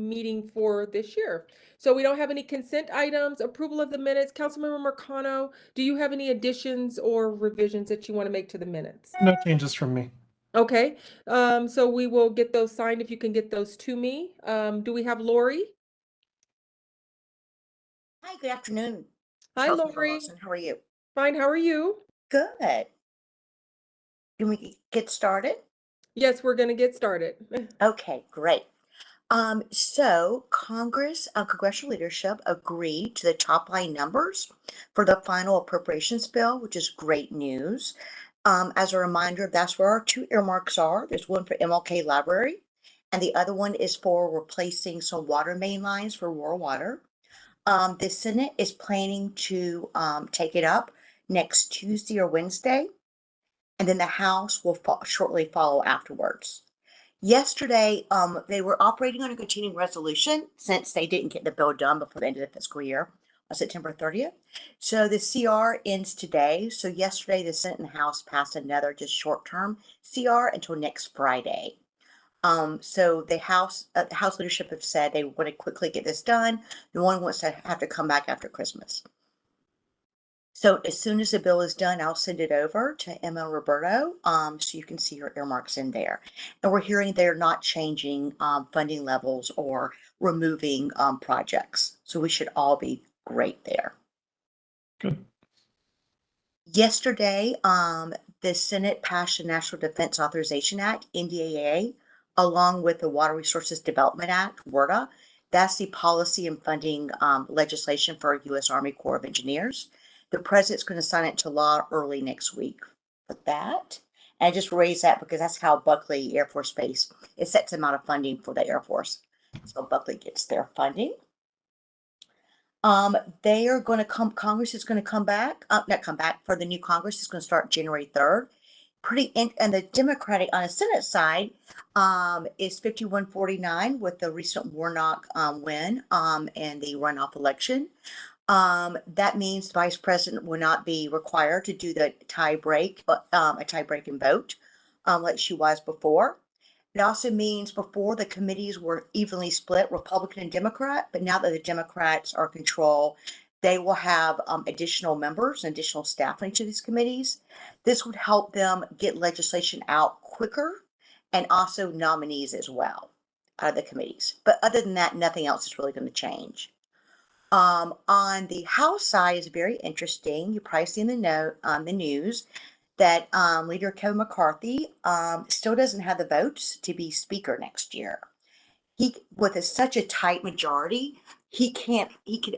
meeting for this year. So we don't have any consent items, approval of the minutes. Councilmember Marcano, do you have any additions or revisions that you want to make to the minutes? No changes from me. Okay, so we will get those signed if you can get those to me. Do we have Lori? Hi, good afternoon, Hi, Councilmember Lori. Lawson. How are you? Fine, how are you? Good. Can we get started? Yes, we're gonna get started. Okay, great. So Congress, congressional leadership agreed to the top line numbers for the final appropriations bill, which is great news. As a reminder, that's where our two earmarks are. There's one for MLK Library, and the other one is for replacing some water main lines for rural water. The Senate is planning to take it up next Tuesday or Wednesday, and then the House will shortly follow afterwards. Yesterday, they were operating on a continuing resolution since they didn't get the bill done before the end of the fiscal year on September 30th. So the CR ends today. So yesterday, the Senate and House passed another just short-term CR until next Friday. So the House leadership have said they want to quickly get this done. No one wants to have to come back after Christmas. So as soon as the bill is done, I'll send it over to Emma Roberto, so you can see your earmarks in there. And we're hearing they're not changing funding levels or removing projects. So we should all be great there. Good. Yesterday, the Senate passed the National Defense Authorization Act, NDAA, along with the Water Resources Development Act, WRDA. That's the policy and funding legislation for U.S. Army Corps of Engineers. The president's going to sign it into law early next week for that. And I just raised that because that's how Buckley Air Force Base, it sets the amount of funding for the Air Force. So Buckley gets their funding. They are going to come, Congress is going to come back, not come back, for the new Congress is going to start January 3rd. And the Democratic on the Senate side is 51-49 with the recent Warnock win and the runoff election. That means the vice president will not be required to do the tie break, a tie break and vote, like she was before. It also means before the committees were evenly split, Republican and Democrat, but now that the Democrats are in control, they will have additional members and additional staff in each of these committees. This would help them get legislation out quicker and also nominees as well out of the committees. But other than that, nothing else is really going to change. On the House side is very interesting. You probably seen the news that Leader Kevin McCarthy still doesn't have the votes to be Speaker next year. He, with such a tight majority, he can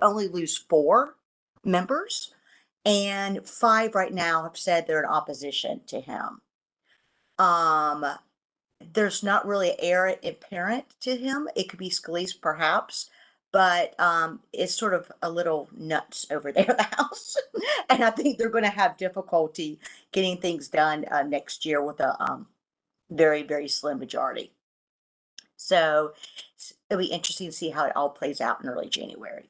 only lose 4 members, and 5 right now have said they're in opposition to him. There's not really heir apparent to him. It could be Scalise perhaps, but it's sort of a little nuts over there at the House. And I think they're going to have difficulty getting things done next year with a very, very slim majority. So it'll be interesting to see how it all plays out in early January.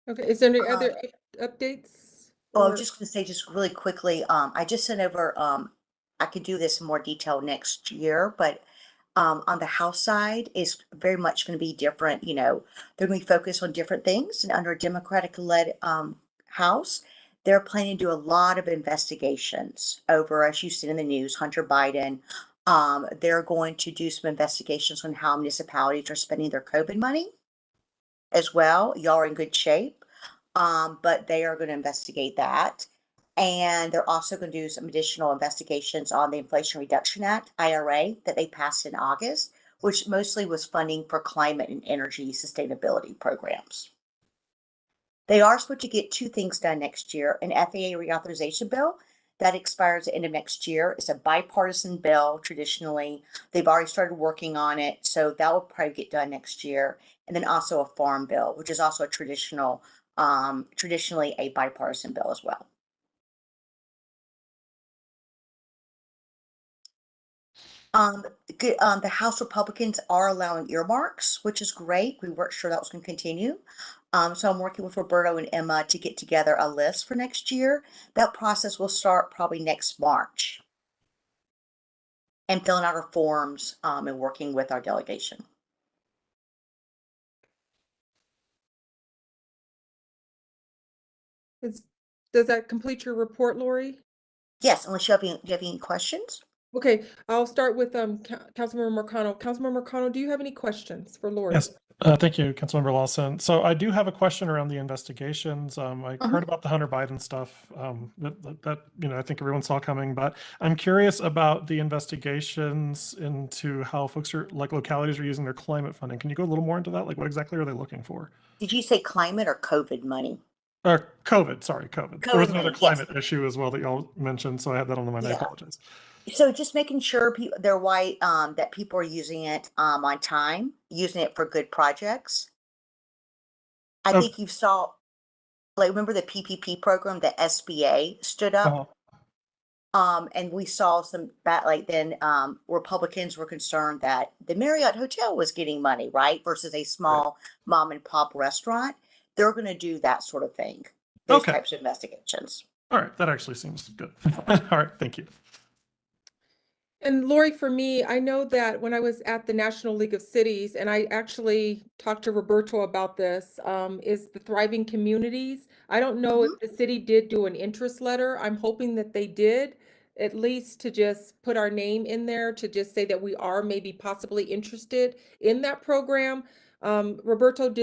Okay, is there any other updates? Oh, I was Or just going to say, just really quickly, I just sent over, I could do this in more detail next year, but on the House side is very much going to be different. You know, they're going to be focused on different things. And under a Democratic-led House, they're planning to do a lot of investigations over, as you've seen in the news, Hunter Biden. They're going to do some investigations on how municipalities are spending their COVID money as well. Y'all are in good shape, but they are going to investigate that. And they're also going to do some additional investigations on the Inflation Reduction Act, IRA, that they passed in August, which mostly was funding for climate and energy sustainability programs. They are supposed to get 2 things done next year: an FAA reauthorization bill that expires at the end of next year. It's a bipartisan bill. Traditionally, they've already started working on it, so that will probably get done next year. And then also a farm bill, which is also a traditionally a bipartisan bill as well. The House Republicans are allowing earmarks, which is great. We weren't sure that was going to continue. So I'm working with Roberto and Emma to get together a list for next year. That process will start probably next March. and filling out our forms and working with our delegation. Does that complete your report, Lori? Yes, unless you have any questions? Okay, I'll start with Councilmember Marcano. Councilmember Marcano, do you have any questions for Lori? Yes. Thank you, Councilmember Lawson. So I do have a question around the investigations. I heard about the Hunter Biden stuff that I think everyone saw coming, but I'm curious about the investigations into how folks are localities are using their climate funding. Can you go a little more into that? Like what exactly are they looking for? Did you say climate or COVID money? COVID. Sorry, COVID. There was COVID another money, yes. climate issue as well that y'all mentioned, so I had that on the mind. I Yeah. apologize. So just making sure they're white, that people are using it on time, using it for good projects. I Okay. think you saw, like, remember the PPP program that SBA stood up? And we saw some that, like, then Republicans were concerned that the Marriott Hotel was getting money, right? Versus a small mom and pop restaurant. They're going to do that sort of thing, those Okay. types of investigations. All right, that actually seems good. All right, thank you. And Lori, for me, I know that when I was at the National League of Cities, and I actually talked to Roberto about this, is the thriving communities. I don't know if the city did do an interest letter. I'm hoping that they did, at least to just put our name in there, to just say that we are maybe possibly interested in that program. Roberto,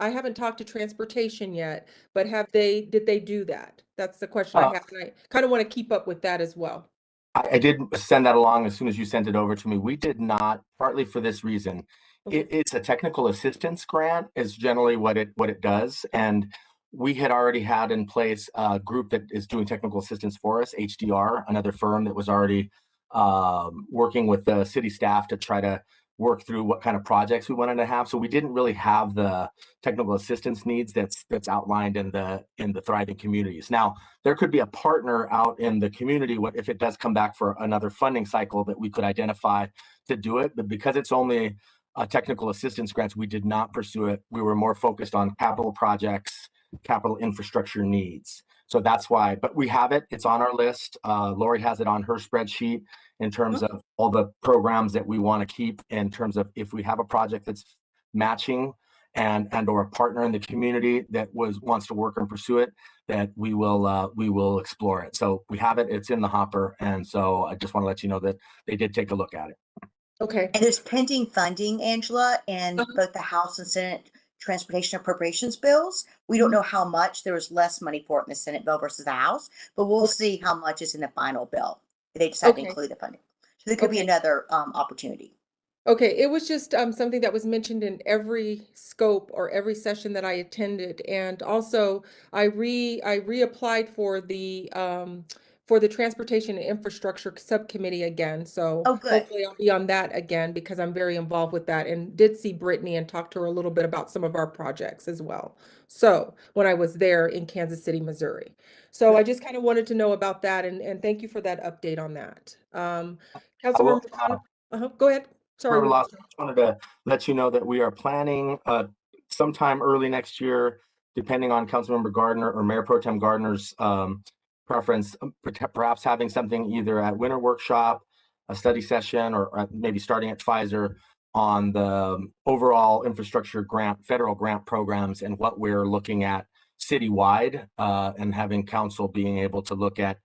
I haven't talked to transportation yet, but did they do that? That's the question I have, and I kind of want to keep up with that as well. I did send that along as soon as you sent it over to me. We did not, partly for this reason. It's a technical assistance grant is generally what it does. And we had already had in place a group that is doing technical assistance for us, HDR, another firm that was already working with the city staff to try to work through what kind of projects we wanted to have. So we didn't really have the technical assistance needs that's outlined in the thriving communities. Now, there could be a partner out in the community if it does come back for another funding cycle that we could identify to do it. But because it's only a technical assistance grants, we did not pursue it. We were more focused on capital projects, capital infrastructure needs. So that's why, but we have it. It's on our list. Lori has it on her spreadsheet in terms of all the programs that we want to keep, in terms of if we have a project that's matching and or a partner in the community that wants to work and pursue it, that we will explore it. So we have it. It's in the hopper, and so I just want to let you know that they did take a look at it. Okay. And there's pending funding, Angela, in both the House and Senate transportation appropriations bills. We don't know how much. There was less money for it in the Senate bill versus the House, but we'll see how much is in the final bill. They decide to include the funding. So there could be another opportunity. Okay, it was just something that was mentioned in every scope or every session that I attended, and also I reapplied for the Transportation and Infrastructure Subcommittee again. So hopefully I'll be on that again, because I'm very involved with that, and did see Brittany and talked to her a little bit about some of our projects as well. So when I was there in Kansas City, Missouri. So I just kind of wanted to know about that, and thank you for that update on that. Councilmember McConnell, go ahead. Sorry, I just wanted to let you know that we are planning sometime early next year, depending on Councilmember Gardner or Mayor Pro Tem Gardner's preference, perhaps having something either at Winter Workshop, a study session, or maybe starting at Pfizer on the overall infrastructure grant, federal grant programs, and what we're looking at citywide, and having council being able to look at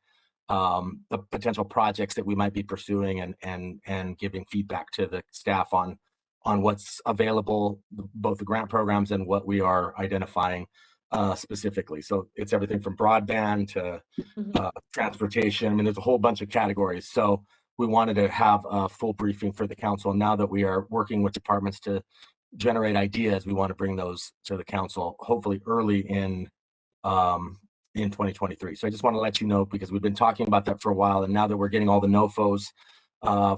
the potential projects that we might be pursuing, and giving feedback to the staff on what's available, both the grant programs and what we are identifying specifically. So it's everything from broadband to transportation. I mean, there's a whole bunch of categories. So we wanted to have a full briefing for the council. Now that we are working with departments to generate ideas, we want to bring those to the council, hopefully early in 2023. So I just want to let you know, because we've been talking about that for a while, and now that we're getting all the NOFOs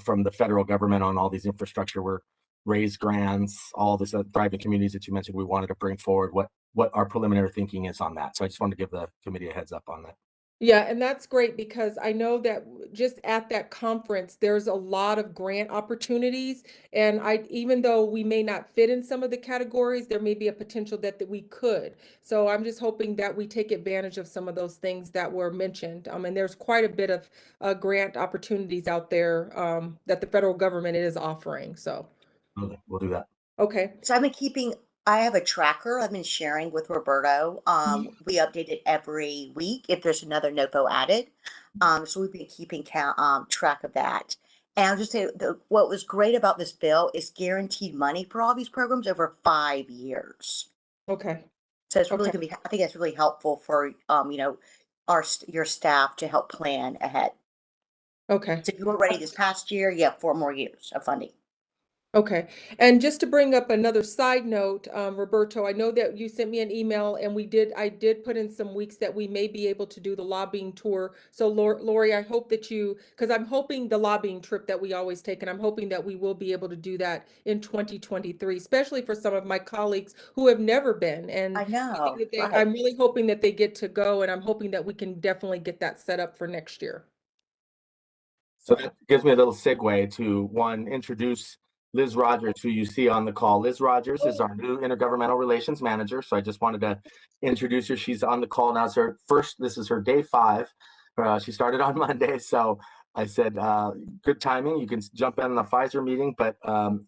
from the federal government on all these infrastructure, we're raised grants, all this thriving communities that you mentioned, we wanted to bring forward what our preliminary thinking is on that. So I just wanted to give the committee a heads up on that. Yeah, and that's great because I know that just at that conference, there's a lot of grant opportunities. And even though we may not fit in some of the categories, there may be a potential that we could. So I'm just hoping that we take advantage of some of those things that were mentioned. And there's quite a bit of grant opportunities out there that the federal government is offering. So, Okay, we'll do that. okay. So I have a tracker I've been sharing with Roberto. We update it every week if there's another NOPO added. So we've been keeping track of that. And I'll just say what was great about this bill is guaranteed money for all these programs over 5 years. Okay. So it's really Okay. gonna be, I think that's really helpful for, your staff to help plan ahead. Okay. So if you were ready this past year, you have 4 more years of funding. Okay, and just to bring up another side note, Roberto, I know that you sent me an email and I did put in some weeks that we may be able to do the lobbying tour. So Lori, I hope that because I'm hoping the lobbying trip that we always take, and I'm hoping that we will be able to do that in 2023, especially for some of my colleagues who have never been. And I know, I'm right? really hoping that they get to go, and I'm hoping that we can definitely get that set up for next year. So that gives me a little segue to introduce Liz Rogers, who you see on the call. Liz Rogers is our new Intergovernmental Relations Manager. So I just wanted to introduce her. She's on the call now. This is her day 5. She started on Monday. So I said, good timing. You can jump in the Pfizer meeting,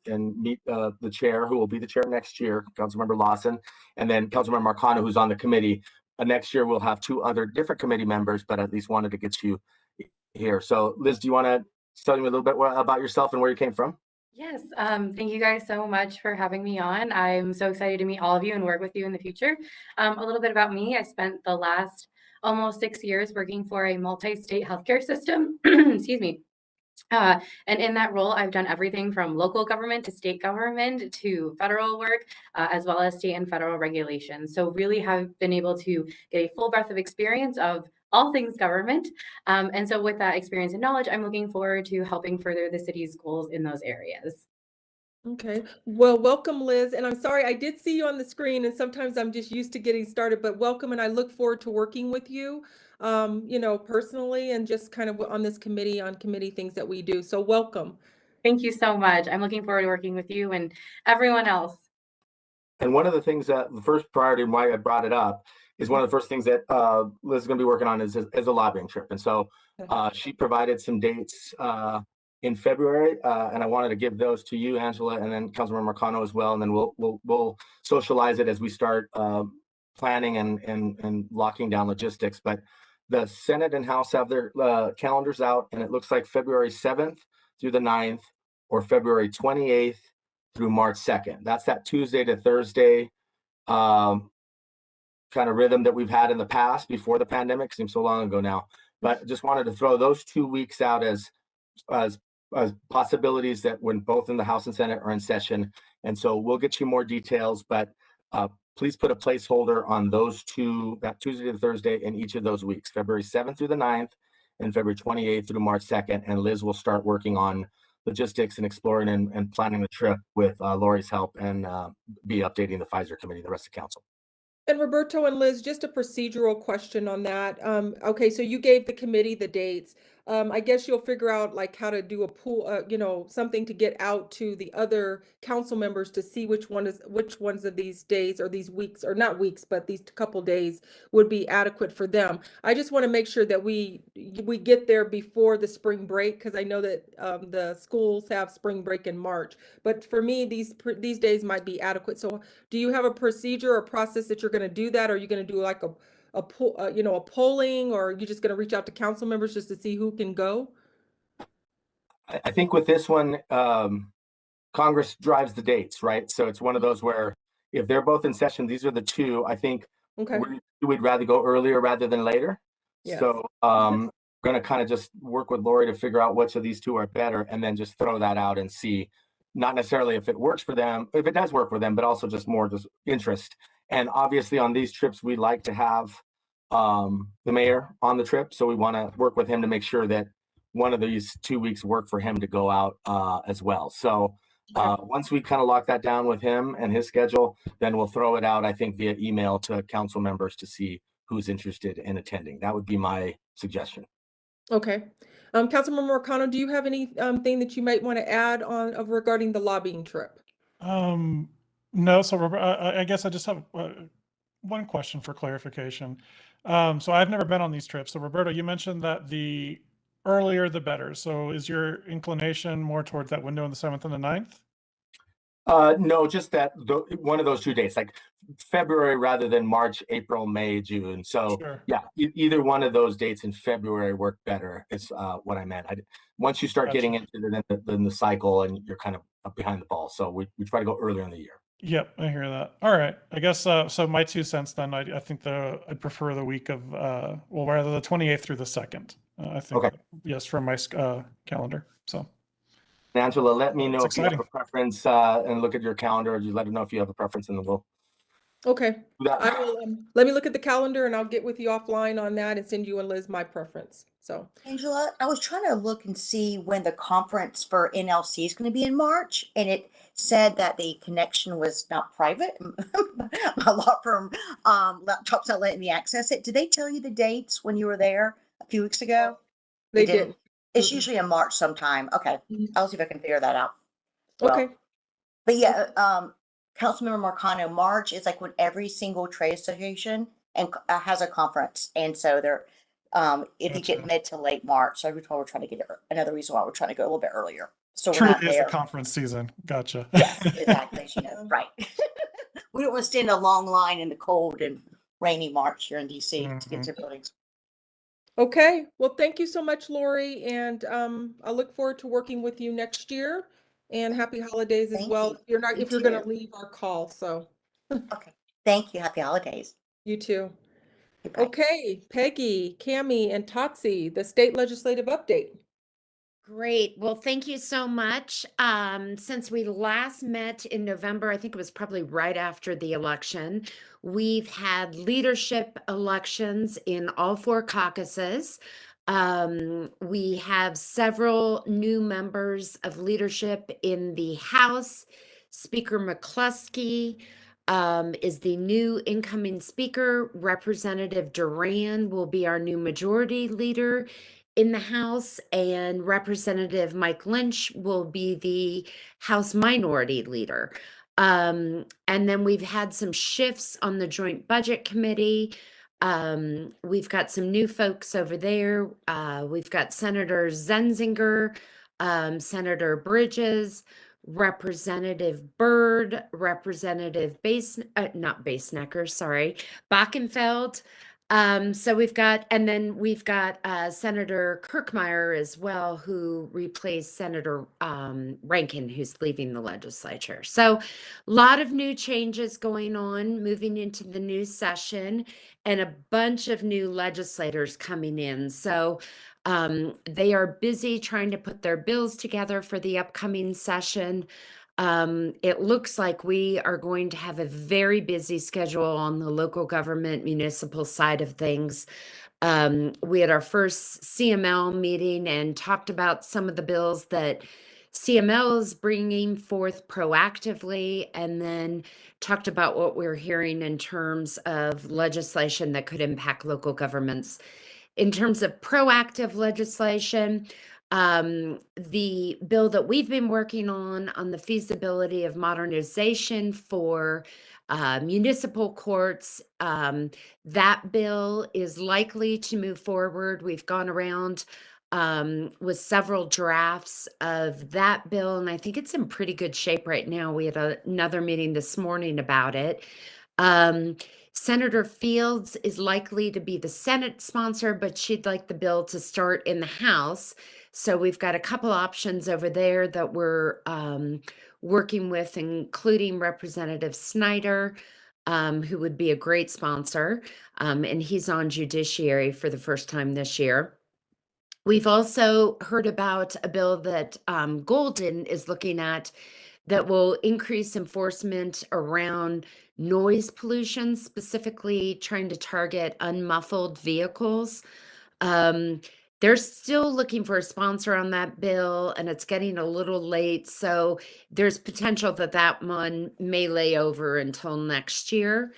and meet the chair, who will be the chair next year, Councilmember Lawson, and then Councilmember Marcano, who's on the committee. Next year, we'll have 2 other different committee members, but at least wanted to get you here. So Liz, do you want to tell me a little bit about yourself and where you came from? Yes, thank you guys so much for having me on. I'm so excited to meet all of you and work with you in the future. A little bit about me. I spent the last almost 6 years working for a multi-state healthcare system. Excuse me. And in that role, I've done everything from local government to state government to federal work, as well as state and federal regulations. So really have been able to get a full breadth of experience of all things government. And so with that experience and knowledge, I'm looking forward to helping further the city's goals in those areas. Okay. Well, welcome, Liz. And I'm sorry, I did see you on the screen, and sometimes I'm just used to getting started, but welcome. And I look forward to working with you, personally, and just kind of on this committee, on committee things that we do. So welcome. Thank you so much. I'm looking forward to working with you and everyone else. And one of the things that the first priority and why I brought it up is one of the first things that Liz is going to be working on is a lobbying trip. And so she provided some dates in February, and I wanted to give those to you, Angela, and then Councilmember Marcano as well. And then we'll socialize it as we start planning and locking down logistics. But the Senate and House have their calendars out, and it looks like February 7th through the 9th or February 28th through March 2nd. That's that Tuesday to Thursday kind of rhythm that we've had in the past before the pandemic. Seems so long ago now, but just wanted to throw those 2 weeks out as possibilities that when both in the House and Senate are in session. And so we'll get you more details, but please put a placeholder on that Tuesday to Thursday in each of those weeks, February 7th through the 9th and February 28th through March 2nd. And Liz will start working on logistics and exploring and planning the trip with Lori's help, and be updating the Pfizer committee, the rest of council. And Roberto and Liz, just a procedural question on that. Okay, so you gave the committee the dates. I guess you'll figure out like how to do a pool, something to get out to the other council members to see which ones of these days or these weeks, or not weeks, but these couple days would be adequate for them. I just want to make sure that we get there before the spring break, because I know that the schools have spring break in March. But for me, these days might be adequate. So do you have a procedure or process that you're going to do that? Or are you going to do like a polling, or are you just going to reach out to council members just to see who can go? I think with this one, Congress drives the dates, right? So it's one of those where if they're both in session, these are the 2. I think Okay. we'd rather go earlier rather than later. Yeah. So I'm going to kind of just work with Lori to figure out which of these 2 are better, and then just throw that out and see, not necessarily if it works for them, if it does work for them, but also just more just interest. And obviously on these trips, we like to have the mayor on the trip. So we want to work with him to make sure that one of these 2 weeks work for him to go out as well. So once we kind of lock that down with him and his schedule, then we'll throw it out, I think, via email to council members to see who's interested in attending. That would be my suggestion. Okay. Councilmember Morcano, do you have any thing that you might want to add on regarding the lobbying trip? No, so I guess I just have one question for clarification. So I've never been on these trips. So Roberto, you mentioned that the earlier the better. So is your inclination more towards that window on the 7th and the 9th? No, just that one of those 2 days, like February rather than March, April, May, June. So Sure. yeah, either one of those dates in February work better. Is what I meant. Once you start getting Gotcha. into the cycle, and you're kind of up behind the ball. So we try to go earlier in the year. Yep, I hear that. All right. I guess so my 2 cents then, I think I'd prefer the week of well, rather the 28th through the 2nd. I think Okay. yes, from my calendar. So Angela, let me it's know if you have exciting. a preference and look at your calendar, or just let me know if you have a preference, and then we'll Okay. do that. I will, let me look at the calendar and I'll get with you offline on that and send you and Liz my preference. So, Angela, I was trying to look and see when the conference for NLC is going to be in March, and it said that the connection was not private. My law firm laptop's not letting me access it. Did they tell you the dates when you were there a few weeks ago? they didn't. did. It's Mm-mm. usually in March sometime. Okay, Mhm. I'll see if I can figure that out. Well, Okay. but yeah, Councilmember Marcano, March is like when every single trade association and has a conference, and so they're if you get Gotcha. mid to late March, so every time we're trying to get it, another reason why we're trying to go a little bit earlier, so we're Truly not is a there. conference season. Gotcha. Yes, exactly. As you know, right? We don't want to stand in a long line in the cold and rainy March here in DC to get to buildings. Okay. Well, thank you so much, Lori. And I look forward to working with you next year. And happy holidays as Thank well. you. If You you're gonna too. leave our call. So Okay. Thank you. Happy holidays. you too. Goodbye. Okay, Peggy, Cammie, and Totsi, the state legislative update. Great. Well, thank you so much. Since we last met in November, I think it was probably right after the election, we've had leadership elections in all 4 caucuses. We have several new members of leadership in the House. Speaker McCluskey is the new incoming speaker. Representative Duran will be our new majority leader in the House, and Representative Mike Lynch will be the House Minority Leader. And then we've had some shifts on the Joint Budget Committee. We've got some new folks over there. We've got Senator Zenzinger, Senator Bridges, Representative Byrd, Representative not Basenecker, sorry, Bachenfeld. So we've got Senator Kirkmeyer as well, who replaced Senator Rankin, who's leaving the legislature. So a lot of new changes going on, moving into the new session, and a bunch of new legislators coming in. So they are busy trying to put their bills together for the upcoming session. It looks like we are going to have a very busy schedule on the local government municipal side of things. We had our first CML meeting and talked about some of the bills that CML is bringing forth proactively, and then talked about what we're hearing in terms of legislation that could impact local governments. In terms of proactive legislation, the bill that we've been working on the feasibility of modernization for municipal courts, that bill is likely to move forward. We've gone around with several drafts of that bill, and I think it's in pretty good shape right now. We had another meeting this morning about it. Senator Fields is likely to be the Senate sponsor, but she'd like the bill to start in the House. So we've got a couple options over there that we're working with, including Representative Snyder, who would be a great sponsor, and he's on Judiciary for the first time this year. We've also heard about a bill that Golden is looking at that will increase enforcement around noise pollution, specifically trying to target unmuffled vehicles. They're still looking for a sponsor on that bill, and it's getting a little late. So there's potential that that one may lay over until next year.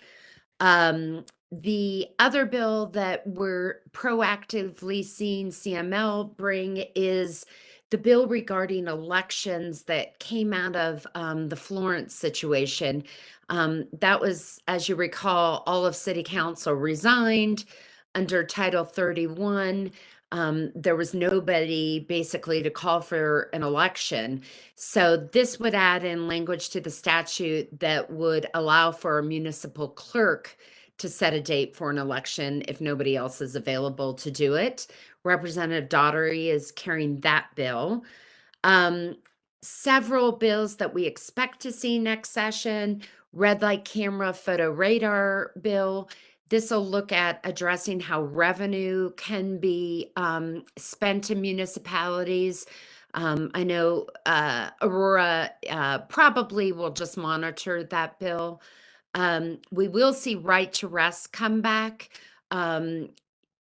The other bill that we're proactively seeing CML bring is the bill regarding elections that came out of the Florence situation. That was, as you recall, all of City Council resigned under Title 31. There was nobody basically to call for an election. So this would add in language to the statute that would allow for a municipal clerk to set a date for an election if nobody else is available to do it. Representative Daugherty is carrying that bill. Several bills that we expect to see next session: red light camera photo radar bill. This will look at addressing how revenue can be spent in municipalities. I know Aurora probably will just monitor that bill. We will see right to rest come back.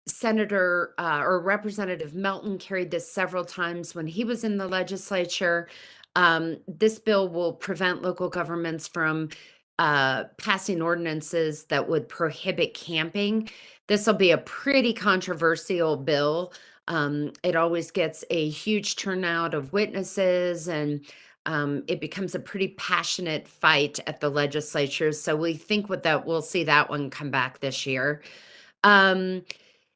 Senator or Representative Melton carried this several times when he was in the legislature. This bill will prevent local governments from passing ordinances that would prohibit camping. This will be a pretty controversial bill. It always gets a huge turnout of witnesses, and it becomes a pretty passionate fight at the legislature. So we think we'll see that one come back this year.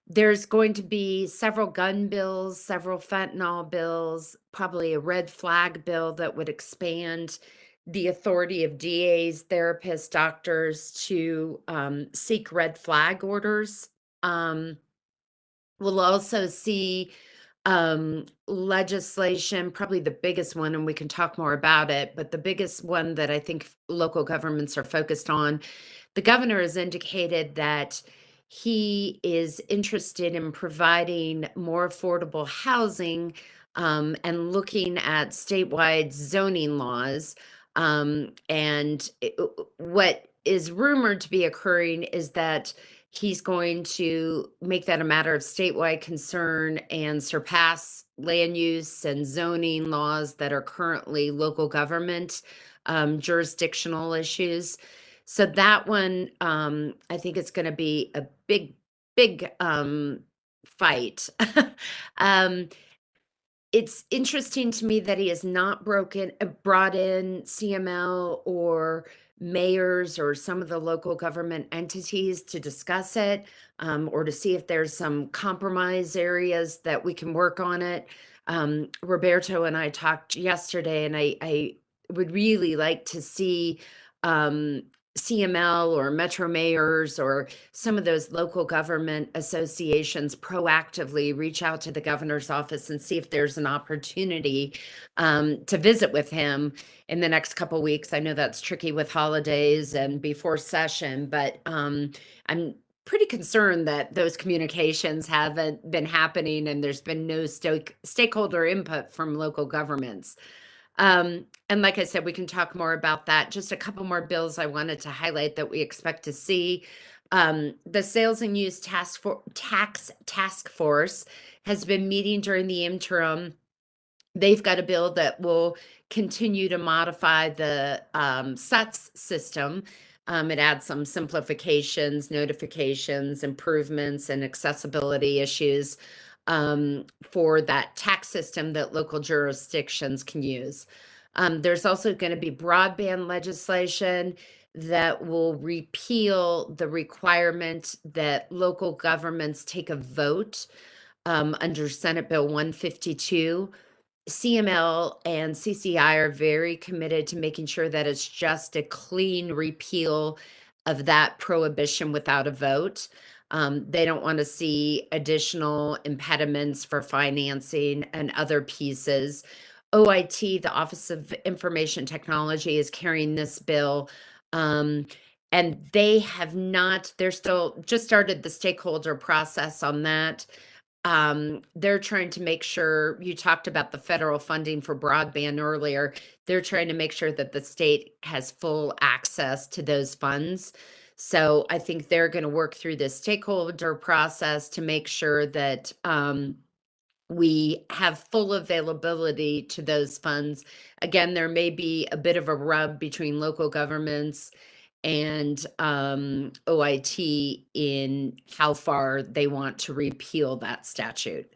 There's going to be several gun bills, several fentanyl bills, probably a red flag bill that would expand the authority of DAs, therapists, doctors to seek red flag orders. We'll also see legislation, probably the biggest one, and we can talk more about it, but the biggest one that I think local governments are focused on. The governor has indicated that he is interested in providing more affordable housing and looking at statewide zoning laws. What is rumored to be occurring is that he's going to make that a matter of statewide concern and surpass land use and zoning laws that are currently local government jurisdictional issues. So that one, I think it's going to be a big fight. It's interesting to me that he has not brought in CML or mayors or some of the local government entities to discuss it, or to see if there's some compromise areas that we can work on it. Roberto and I talked yesterday, and I would really like to see CML or Metro mayors or some of those local government associations proactively reach out to the governor's office and see if there's an opportunity to visit with him in the next couple of weeks. I know that's tricky with holidays and before session, but I'm pretty concerned that those communications haven't been happening and there's been no stakeholder input from local governments. And like I said, we can talk more about that. Just a couple more bills I wanted to highlight that we expect to see. The Sales and Use Task Force has been meeting during the interim. They've got a bill that will continue to modify the SUTS system. It adds some simplifications, notifications, improvements, and accessibility issues for that tax system that local jurisdictions can use. There's also going to be broadband legislation that will repeal the requirement that local governments take a vote under Senate Bill 152. CML and CCI are very committed to making sure that it's just a clean repeal of that prohibition without a vote. They don't want to see additional impediments for financing and other pieces. OIT, the Office of Information Technology, is carrying this bill. And they're still just started the stakeholder process on that. They're trying to make sure, you talked about the federal funding for broadband earlier. They're trying to make sure that the state has full access to those funds. So I think they're going to work through this stakeholder process to make sure that we have full availability to those funds. Again, there may be a bit of a rub between local governments and OIT in how far they want to repeal that statute.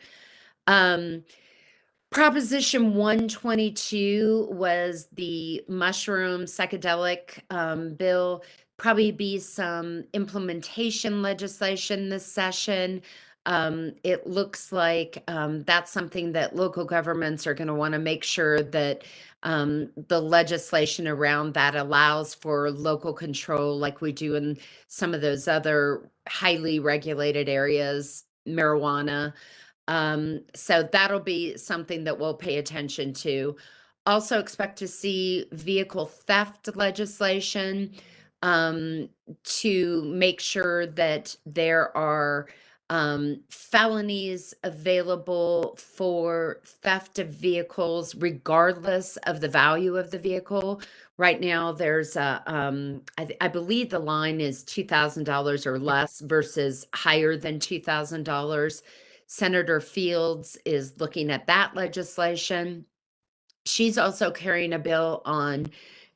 Proposition 122 was the mushroom psychedelic bill. Probably be some implementation legislation this session. It looks like that's something that local governments are going to want to make sure that the legislation around that allows for local control like we do in some of those other highly regulated areas, marijuana. So that'll be something that we'll pay attention to. Also expect to see vehicle theft legislation to make sure that there are felonies available for theft of vehicles, regardless of the value of the vehicle. Right now, there's a, I believe the line is $2,000 or less versus higher than $2,000. Senator Fields is looking at that legislation. She's also carrying a bill on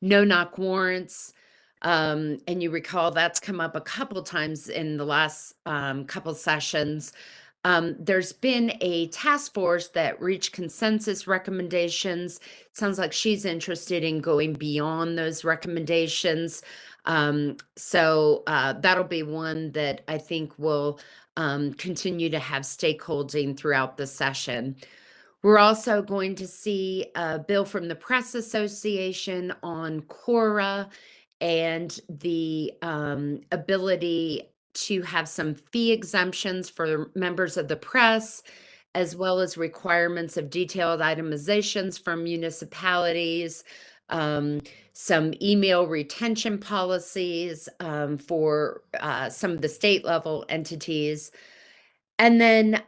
no-knock warrants. And you recall that's come up a couple times in the last couple sessions. There's been a task force that reached consensus recommendations. It sounds like she's interested in going beyond those recommendations. So that'll be one that I think will continue to have stakeholding throughout the session. We're also going to see a bill from the Press Association on Quora and the ability to have some fee exemptions for members of the press, as well as requirements of detailed itemizations from municipalities, some email retention policies for some of the state level entities. And then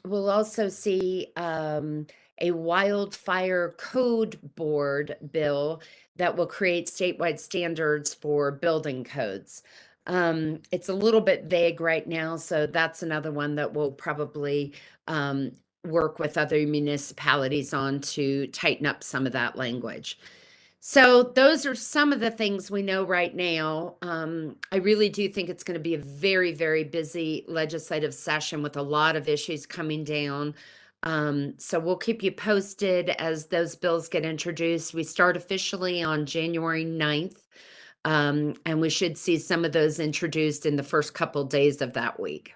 we'll also see a wildfire code board bill that will create statewide standards for building codes. It's a little bit vague right now, so that's another one that we'll probably work with other municipalities on to tighten up some of that language. So those are some of the things we know right now. I really do think it's going to be a very, very busy legislative session with a lot of issues coming down. So we'll keep you posted as those bills get introduced. We start officially on January 9th, and we should see some of those introduced in the first couple days of that week.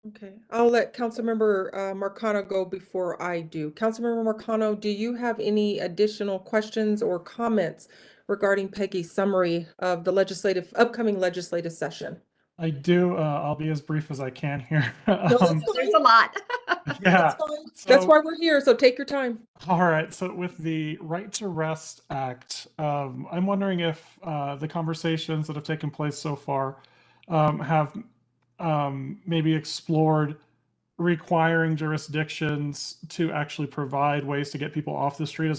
Okay, I'll let Councilmember Marcano go before I do. Councilmember Marcano, do you have any additional questions or comments regarding Peggy's summary of the upcoming legislative session? I do. I'll be as brief as I can here. No, that's fine. There's a lot. Yeah. That's fine. That's why we're here, so take your time. All right. So with the Right to Rest Act, I'm wondering if the conversations that have taken place so far have maybe explored requiring jurisdictions to actually provide ways to get people off the street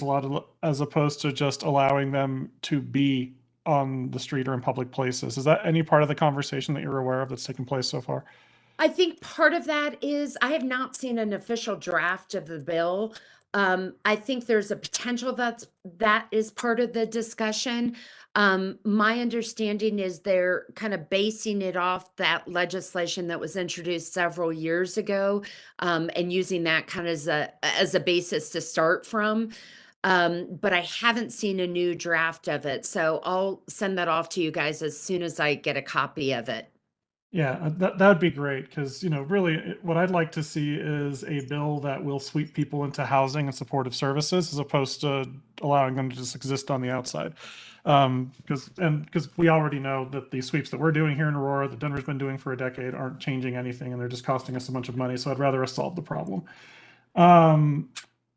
as opposed to just allowing them to be on the street or in public places. Is that any part of the conversation that you're aware of that's taken place so far? I think part of that is I have not seen an official draft of the bill. I think there's a potential that is part of the discussion. My understanding is they're kind of basing it off that legislation that was introduced several years ago, and using that kind of as a basis to start from. But I haven't seen a new draft of it, so I'll send that off to you guys as soon as I get a copy of it. Yeah, that would be great because, really what I'd like to see is a bill that will sweep people into housing and supportive services as opposed to allowing them to just exist on the outside. Because we already know that the sweeps that we're doing here in Aurora, that Denver's been doing for a decade, aren't changing anything and they're just costing us a bunch of money. So I'd rather us solve the problem.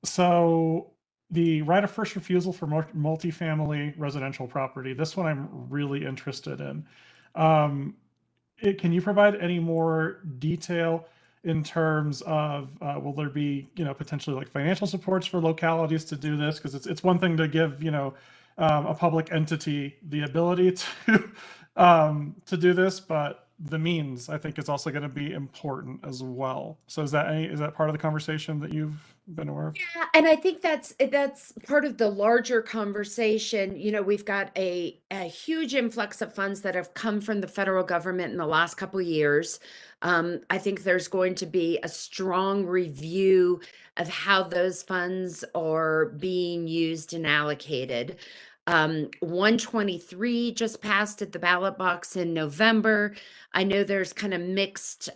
So the right of first refusal for multifamily residential property, this one I'm really interested in. Can you provide any more detail in terms of will there be potentially like financial supports for localities to do this? Because it's one thing to give a public entity the ability to do this, but the means I think is also going to be important as well. So is that part of the conversation that you've been aware of? Yeah, and I think that's part of the larger conversation. You know, we've got a huge influx of funds that have come from the federal government in the last couple of years. I think there's going to be a strong review of how those funds are being used and allocated. 123 just passed at the ballot box in November. I know there's kind of mixed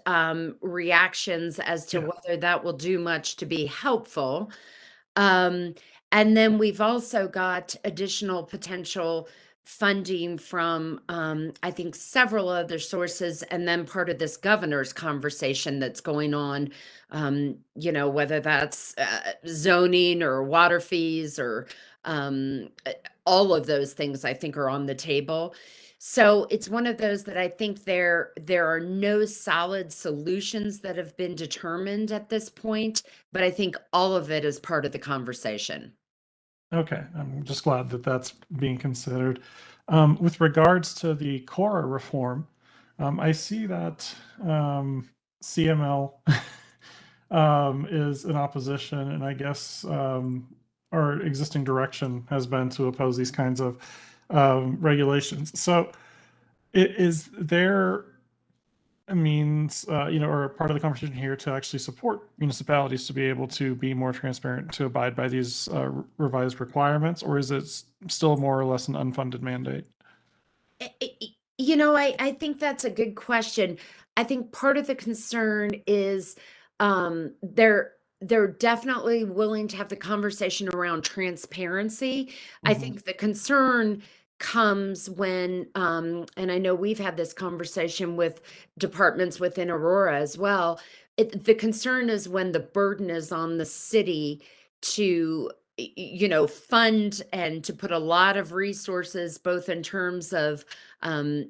reactions as to Yeah. whether that will do much to be helpful. Um, and then we've also got additional potential funding from, I think, several other sources, and then part of this governor's conversation that's going on, you know, whether that's zoning or water fees or all of those things I think are on the table. So it's one of those that I think there are no solid solutions that have been determined at this point, but I think all of it is part of the conversation. Okay, I'm just glad that that's being considered. With regards to the Cora reform, I see that CML is in opposition, and I guess our existing direction has been to oppose these kinds of regulations. So, is there a means, or part of the conversation here to actually support municipalities to be able to be more transparent, to abide by these revised requirements, or is it still more or less an unfunded mandate? You know, I think that's a good question. I think part of the concern is they're definitely willing to have the conversation around transparency. I Mhm. think the concern comes when and I know we've had this conversation with departments within Aurora as well. The concern is when the burden is on the city to you know, fund and to put a lot of resources, both in terms of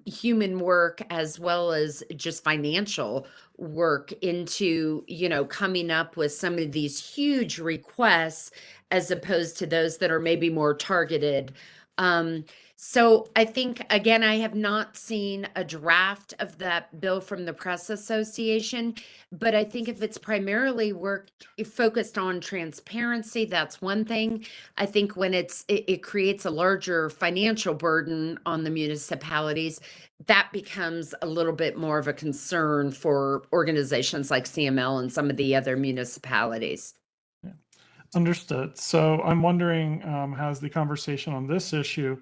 human work as well as just financial work into, you know, coming up with some of these huge requests as opposed to those that are maybe more targeted. Um, so I think, again, I have not seen a draft of that bill from the Press Association, but I think if it's primarily focused on transparency, that's one thing. I think when it creates a larger financial burden on the municipalities, that becomes a little bit more of a concern for organizations like CML and some of the other municipalities. Yeah. Understood. So I'm wondering, has the conversation on this issue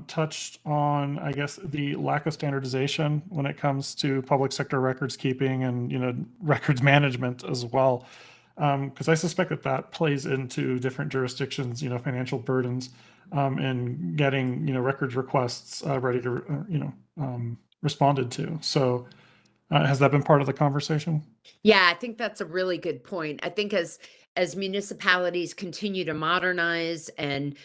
touched on, I guess, the lack of standardization when it comes to public sector records keeping and, records management as well? Because I suspect that that plays into different jurisdictions, financial burdens, in getting, records requests ready to, responded to. So has that been part of the conversation? Yeah, I think that's a really good point. I think as municipalities continue to modernize and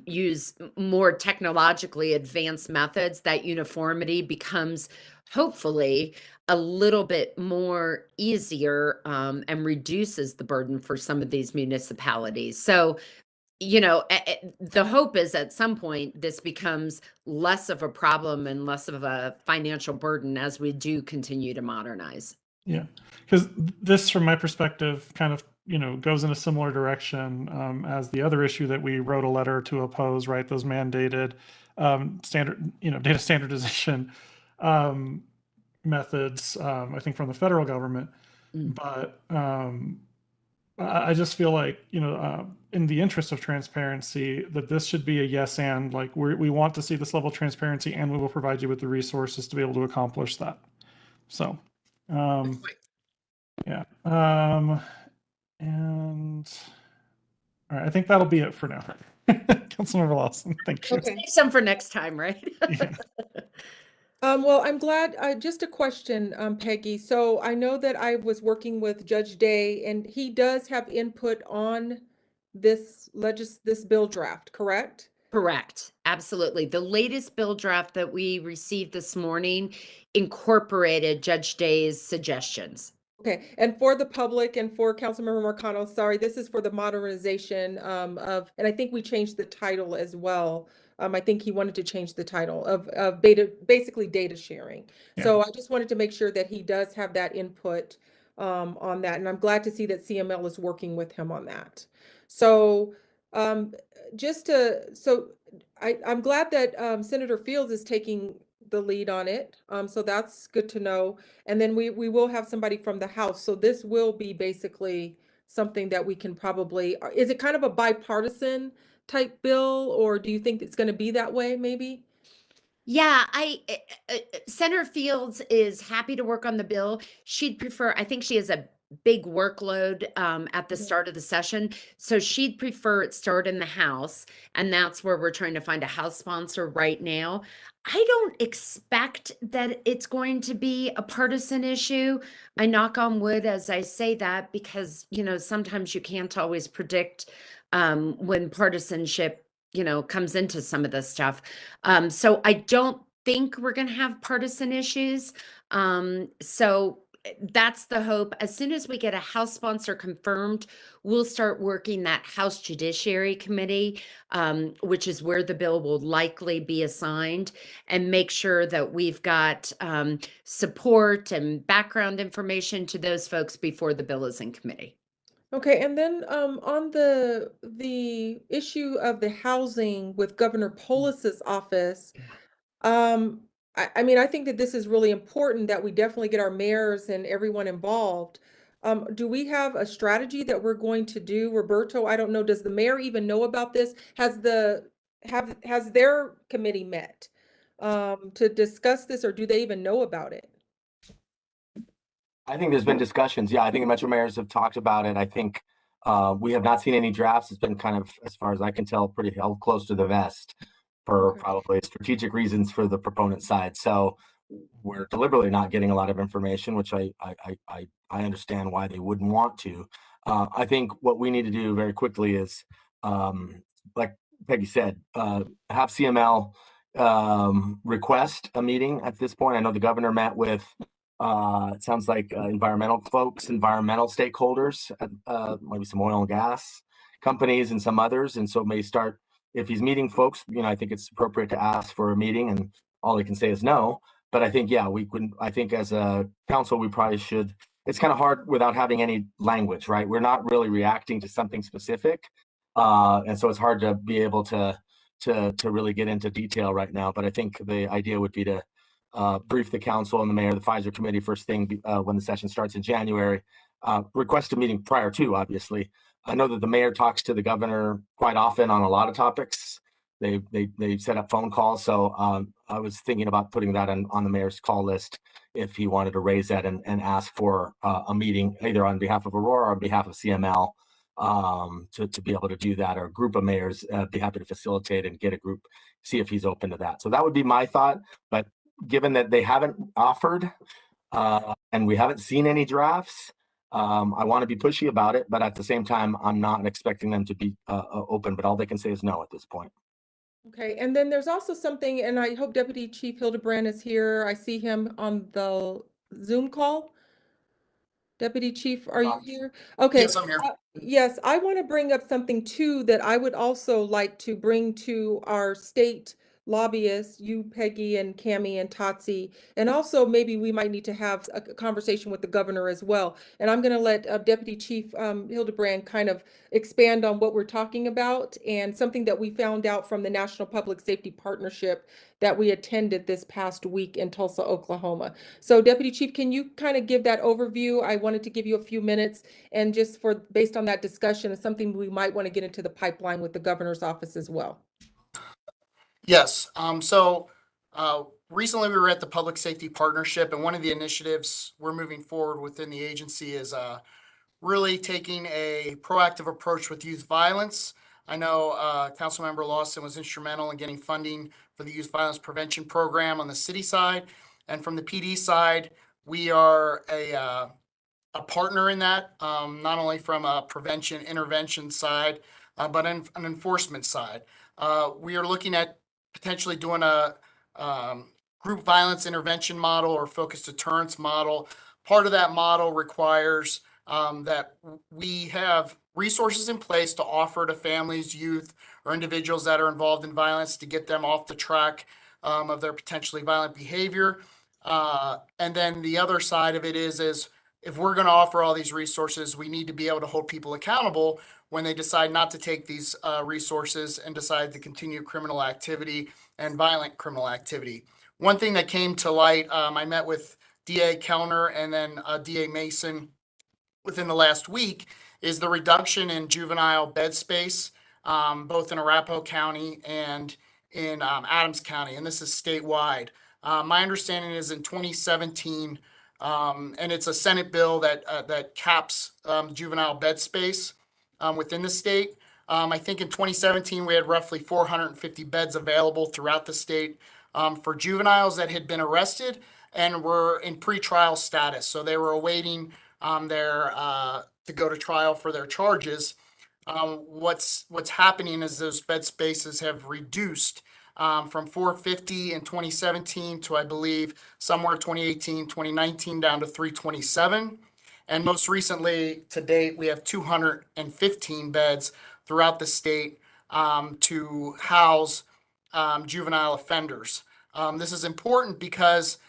use more technologically advanced methods, that uniformity becomes hopefully a little bit more easier and reduces the burden for some of these municipalities. So, you know, the hope is at some point this becomes less of a problem and less of a financial burden as we do continue to modernize. Yeah, because this, from my perspective, kind of, goes in a similar direction as the other issue that we wrote a letter to oppose, right? Those mandated standard, data standardization methods, I think from the federal government. Mm. But I just feel like, in the interest of transparency, that this should be a yes and, like, we want to see this level of transparency, and we will provide you with the resources to be able to accomplish that. So, yeah. And all right, I think that'll be it for now. Councilmember Lawson, thank you. Okay. Save some for next time, right? Yeah. Well, I'm glad, just a question, Peggy. So I know that I was working with Judge Day, and he does have input on this bill draft, correct? Correct. Absolutely. The latest bill draft that we received this morning incorporated Judge Day's suggestions. Okay, and for the public and for Councilmember Marcano, sorry, this is for the modernization of, and I think we changed the title as well. I think he wanted to change the title of basically data sharing. Yeah. So I just wanted to make sure that he does have that input on that. And I'm glad to see that CML is working with him on that. So um, I'm glad that Senator Fields is taking the lead on it. So that's good to know. And then we will have somebody from the House. So this will be basically something that we can probably, is it kind of a bipartisan type bill, or do you think it's going to be that way maybe? Yeah, Senator Fields is happy to work on the bill. She'd prefer, I think she has a big workload at the start of the session. So she'd prefer it start in the House. And that's where we're trying to find a House sponsor right now. I don't expect that it's going to be a partisan issue. I knock on wood as I say that, because, you know, sometimes you can't always predict when partisanship, you know, comes into some of this stuff. So I don't think we're going to have partisan issues. So that's the hope. As soon as we get a House sponsor confirmed, we'll start working that House Judiciary Committee, which is where the bill will likely be assigned, and make sure that we've got support and background information to those folks before the bill is in committee. Okay, and then on the issue of the housing with Governor Polis's office, I mean, I think that this is really important that we definitely get our mayors and everyone involved. Do we have a strategy that we're going to do? Roberto, I don't know, does the mayor even know about this? Has their committee met to discuss this, or do they even know about it? I think there's been discussions. Yeah, I think the Metro mayors have talked about it. I think we have not seen any drafts. It's been kind of, as far as I can tell, pretty held close to the vest for probably strategic reasons for the proponent side. So we're deliberately not getting a lot of information, which I understand why they wouldn't want to. I think what we need to do very quickly is, like Peggy said, have CML request a meeting at this point. I know the governor met with it sounds like environmental folks, environmental stakeholders, maybe some oil and gas companies and some others. And so it may start, if he's meeting folks, you know, I think it's appropriate to ask for a meeting, and all he can say is no. But I think, yeah, I think as a council, we probably should, it's kind of hard without having any language, right? We're not really reacting to something specific. And so it's hard to be able to really get into detail right now. But I think the idea would be to brief the council and the mayor, the Pfizer committee first thing when the session starts in January, request a meeting prior to, obviously. I know that the mayor talks to the governor quite often on a lot of topics. They set up phone calls. So I was thinking about putting that on the mayor's call list if he wanted to raise that and ask for a meeting either on behalf of Aurora or on behalf of CML to be able to do that, or a group of mayors be happy to facilitate and get a group, see if he's open to that. So that would be my thought. But given that they haven't offered and we haven't seen any drafts, I want to be pushy about it, but at the same time, I'm not expecting them to be open, but all they can say is no at this point. Okay, and then there's also something, and I hope Deputy Chief Hildebrand is here. I see him on the Zoom call. Deputy Chief, are you here? Okay. Yes, I'm here. Yes, I want to bring up something too that I would also like to bring to our state lobbyists, you, Peggy, and Cammie and Tatsi, and also maybe we might need to have a conversation with the governor as well. And I'm going to let Deputy Chief Hildebrand kind of expand on what we're talking about, and something that we found out from the National Public Safety Partnership that we attended this past week in Tulsa, Oklahoma. So Deputy Chief, can you kind of give that overview? I wanted to give you a few minutes, and just based on that discussion, it's something we might want to get into the pipeline with the governor's office as well. Yes. Recently we were at the Public Safety Partnership, and one of the initiatives we're moving forward within the agency is really taking a proactive approach with youth violence. I know Councilmember Lawson was instrumental in getting funding for the Youth Violence Prevention Program on the city side, and from the PD side, we are a partner in that, not only from a prevention intervention side, but an enforcement side. We are looking at potentially doing a group violence intervention model or focused deterrence model. Part of that model requires that we have resources in place to offer to families, youth, or individuals that are involved in violence to get them off the track of their potentially violent behavior. And then the other side of it is if we're going to offer all these resources, we need to be able to hold people accountable when they decide not to take these resources and decide to continue criminal activity and violent criminal activity. One thing that came to light, I met with DA Kellner and then DA Mason within the last week, is the reduction in juvenile bed space, both in Arapahoe County and in Adams County, and this is statewide. My understanding is in 2017, and it's a Senate bill that caps juvenile bed space within the state. I think in 2017 we had roughly 450 beds available throughout the state for juveniles that had been arrested and were in pretrial status, so they were awaiting their to go to trial for their charges. What's happening is those bed spaces have reduced from 450 in 2017 to, I believe, somewhere 2018, 2019 down to 327. And most recently, to date, we have 215 beds throughout the state to house juvenile offenders. This is important because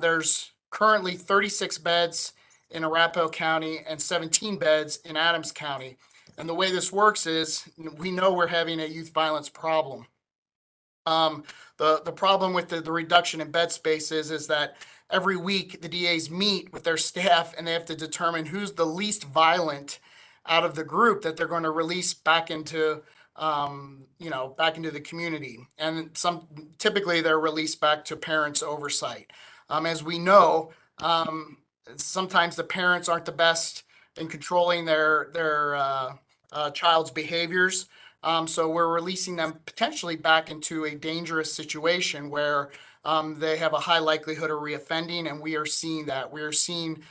there's currently 36 beds in Arapahoe County and 17 beds in Adams County. And the way this works is we know we're having a youth violence problem. The problem with the reduction in bed spaces is that every week the DAs meet with their staff and they have to determine who's the least violent out of the group that they're going to release back into back into the community. And typically they're released back to parents' oversight. As we know, sometimes the parents aren't the best in controlling their child's behaviors. So we're releasing them potentially back into a dangerous situation where they have a high likelihood of reoffending, and we are seeing that. We are seeing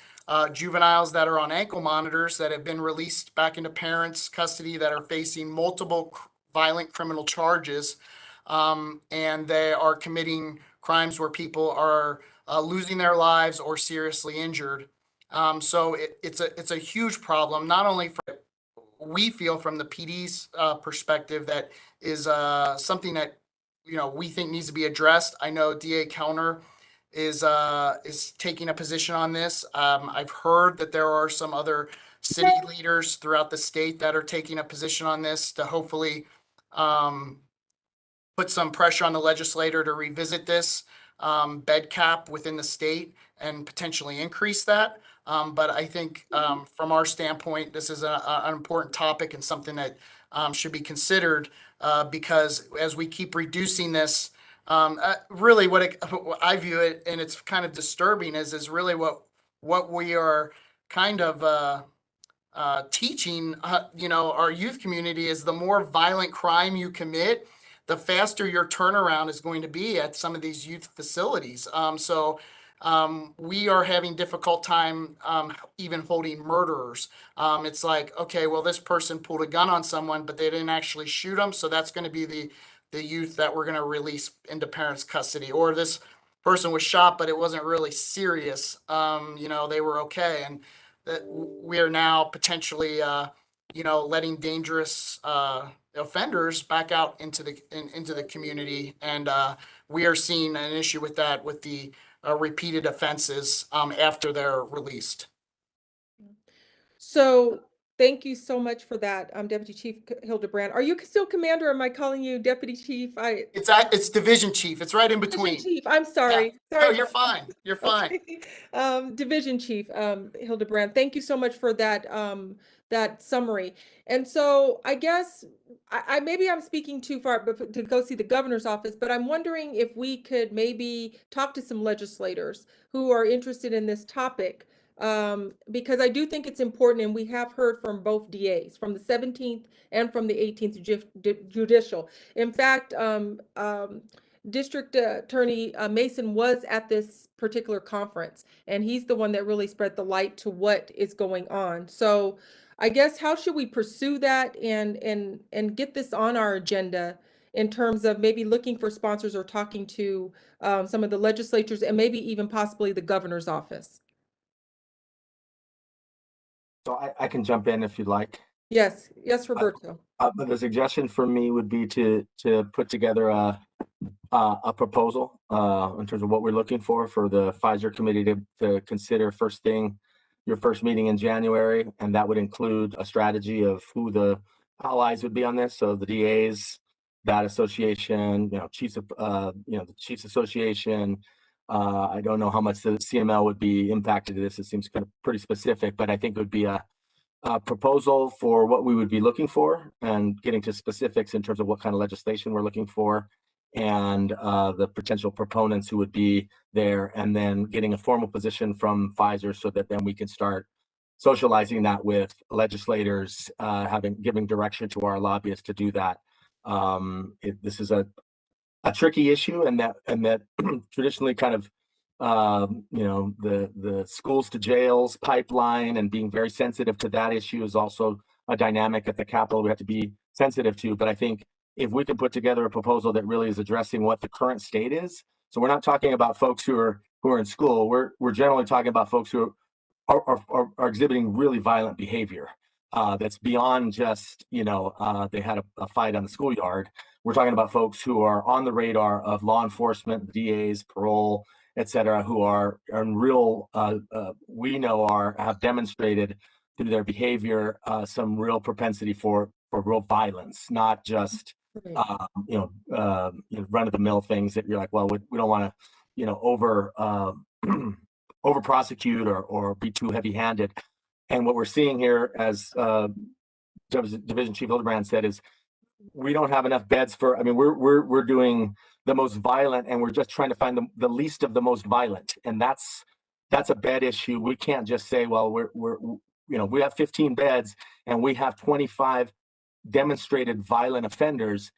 juveniles that are on ankle monitors that have been released back into parents' custody that are facing multiple violent criminal charges, and they are committing crimes where people are losing their lives or seriously injured. So it's a huge problem, not only for we feel from the PD's perspective that is something that we think needs to be addressed. I know DA Kellner is taking a position on this. I've heard that there are some other city leaders throughout the state that are taking a position on this to hopefully put some pressure on the legislator to revisit this bed cap within the state and potentially increase that. But I think from our standpoint, this is an important topic and something that should be considered because as we keep reducing this, really what I view it, and it's kind of disturbing, is really what we are kind of teaching, our youth community is the more violent crime you commit, the faster your turnaround is going to be at some of these youth facilities. So we are having difficult time even holding murderers. It's like, okay, well, this person pulled a gun on someone, but they didn't actually shoot them. So that's going to be the youth that we're going to release into parents' custody. Or this person was shot, but it wasn't really serious. They were okay. And that we are now potentially, letting dangerous offenders back out into the community. And we are seeing an issue with that with the repeated offenses after they're released. So thank you so much for that, Deputy Chief Hildebrand. Are you still commander? Or am I calling you Deputy Chief? It's Division Chief. It's right in between. Division Chief. I'm sorry. Yeah. Sorry. No, you're fine. You're fine. Okay. Division Chief Hildebrand. Thank you so much for that that summary. And so I guess I maybe I'm speaking too far to go see the governor's office, but I'm wondering if we could maybe talk to some legislators who are interested in this topic. Because I do think it's important, and we have heard from both DAs, from the 17th and from the 18th judicial. In fact, District Attorney Mason was at this particular conference, and he's the one that really spread the light to what is going on. So I guess how should we pursue that and get this on our agenda in terms of maybe looking for sponsors or talking to some of the legislatures and maybe even possibly the governor's office? So I can jump in if you'd like. Yes, Roberto. But the suggestion for me would be to put together a proposal in terms of what we're looking for the Pfizer committee to consider first thing your first meeting in January, and that would include a strategy of who the allies would be on this. So the DAs, that association, chiefs of, the Chiefs Association. I don't know how much the CML would be impacted to this. It seems kind of pretty specific, but I think it would be a proposal for what we would be looking for and getting to specifics in terms of what kind of legislation we're looking for, and the potential proponents who would be there, and then getting a formal position from Pfizer so that then we can start socializing that with legislators, giving direction to our lobbyists to do that. This is a tricky issue, and that traditionally kind of the schools to jails pipeline and being very sensitive to that issue is also a dynamic at the Capitol we have to be sensitive to. But I think if we can put together a proposal that really is addressing what the current state is, so we're not talking about folks who are in school. We're generally talking about folks who are exhibiting really violent behavior that's beyond just they had a fight on the schoolyard. We're talking about folks who are on the radar of law enforcement, DAs, parole, et cetera, who are in real, have demonstrated through their behavior some real propensity for real violence, not just run of the mill things that you're like, well, we don't want to over prosecute or be too heavy handed. And what we're seeing here, as Division Chief Hildebrand said, is we don't have enough beds for. I mean, we're doing the most violent, and we're just trying to find the least of the most violent, and that's a bed issue. We can't just say, well, we have 15 beds and we have 25 demonstrated violent offenders.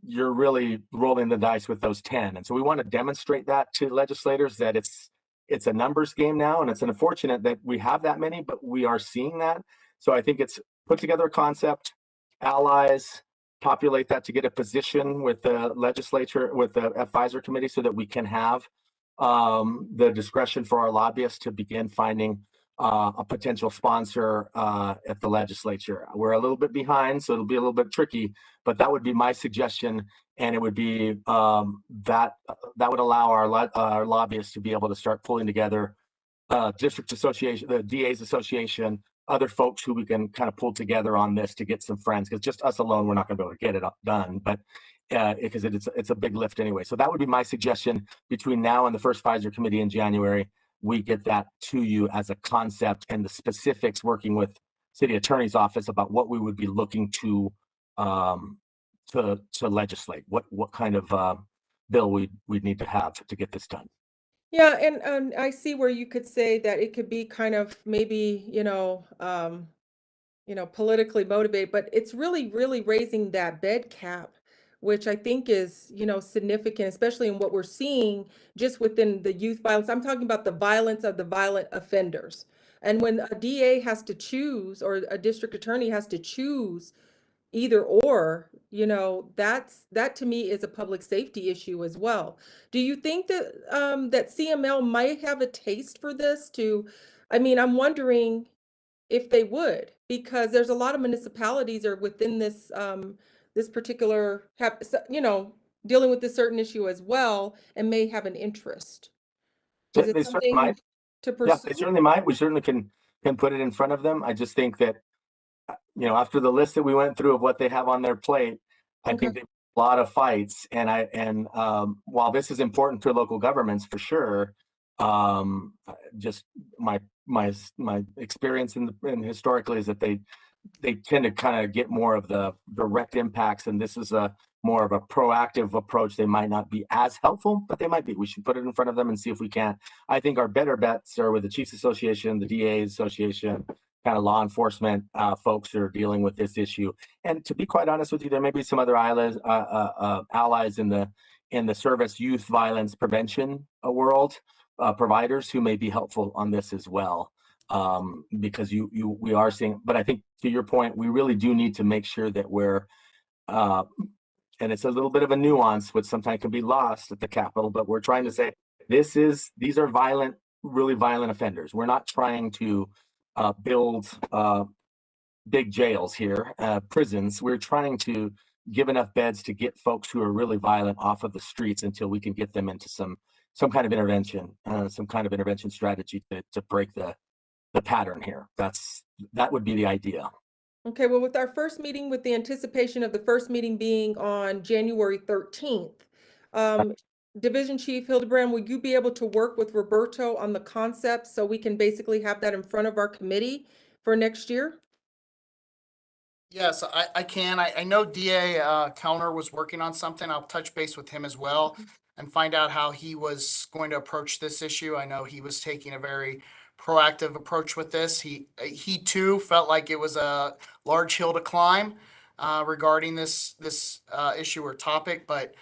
You're really rolling the dice with those 10, and so we want to demonstrate that to legislators that it's a numbers game now, and it's unfortunate that we have that many, but we are seeing that. So I think it's put together a concept, allies, populate that to get a position with the legislature, with the Pfizer committee, so that we can have the discretion for our lobbyists to begin finding a potential sponsor at the legislature. We're a little bit behind, so it'll be a little bit tricky, but that would be my suggestion. And it would be that would allow our lobbyists to be able to start pulling together district association, the DA's association, other folks who we can kind of pull together on this to get some friends, because just us alone, we're not going to be able to get it done, but because it's a big lift anyway. So that would be my suggestion. Between now and the first Pfizer committee in January, we get that to you as a concept, and the specifics, working with city attorney's office about what we would be looking to legislate, what kind of bill we'd need to have to get this done. Yeah, and I see where you could say that it could be kind of maybe, politically motivated, but it's really, really raising that bed cap, which I think is, significant, especially in what we're seeing just within the youth violence. I'm talking about the violence of the violent offenders. And when a DA has to choose, or a district attorney has to choose either or, that to me is a public safety issue as well. Do you think that that CML might have a taste for this I'm wondering if they would, because there's a lot of municipalities are within this this particular dealing with this certain issue as well, and may have an interest. Is it They certainly might. to pursue? Yeah, they certainly might. We certainly can put it in front of them. I just think that after the list that we went through of what they have on their plate, I think they have a lot of fights. And while this is important to local governments for sure, just my experience and historically is that they tend to kind of get more of the direct impacts, and this is a more of a proactive approach. They might not be as helpful, but they might be. We should put it in front of them and see if we can. I think our better bets are with the Chiefs Association, the DA's Association, kind of law enforcement folks who are dealing with this issue. And to be quite honest with you, there may be some other allies in the service youth violence prevention world, providers who may be helpful on this as well, because we are seeing. But I think, to your point, we really do need to make sure that we're and it's a little bit of a nuance which sometimes can be lost at the Capitol, but we're trying to say these are violent, really violent offenders. We're not trying to build big jails here, prisons. We're trying to give enough beds to get folks who are really violent off of the streets until we can get them into some kind of intervention, some kind of intervention strategy to break the the pattern here. That would be the idea. Okay, well, with our first meeting, with the anticipation of the first meeting being on January 13th, Division Chief Hildebrand, will you be able to work with Roberto on the concept so we can basically have that in front of our committee for next year? Yes, I can. I know DA Kellner was working on something. I'll touch base with him as well and find out how he was going to approach this issue. I know he was taking a very proactive approach with this. He too felt like it was a large hill to climb regarding this issue or topic. But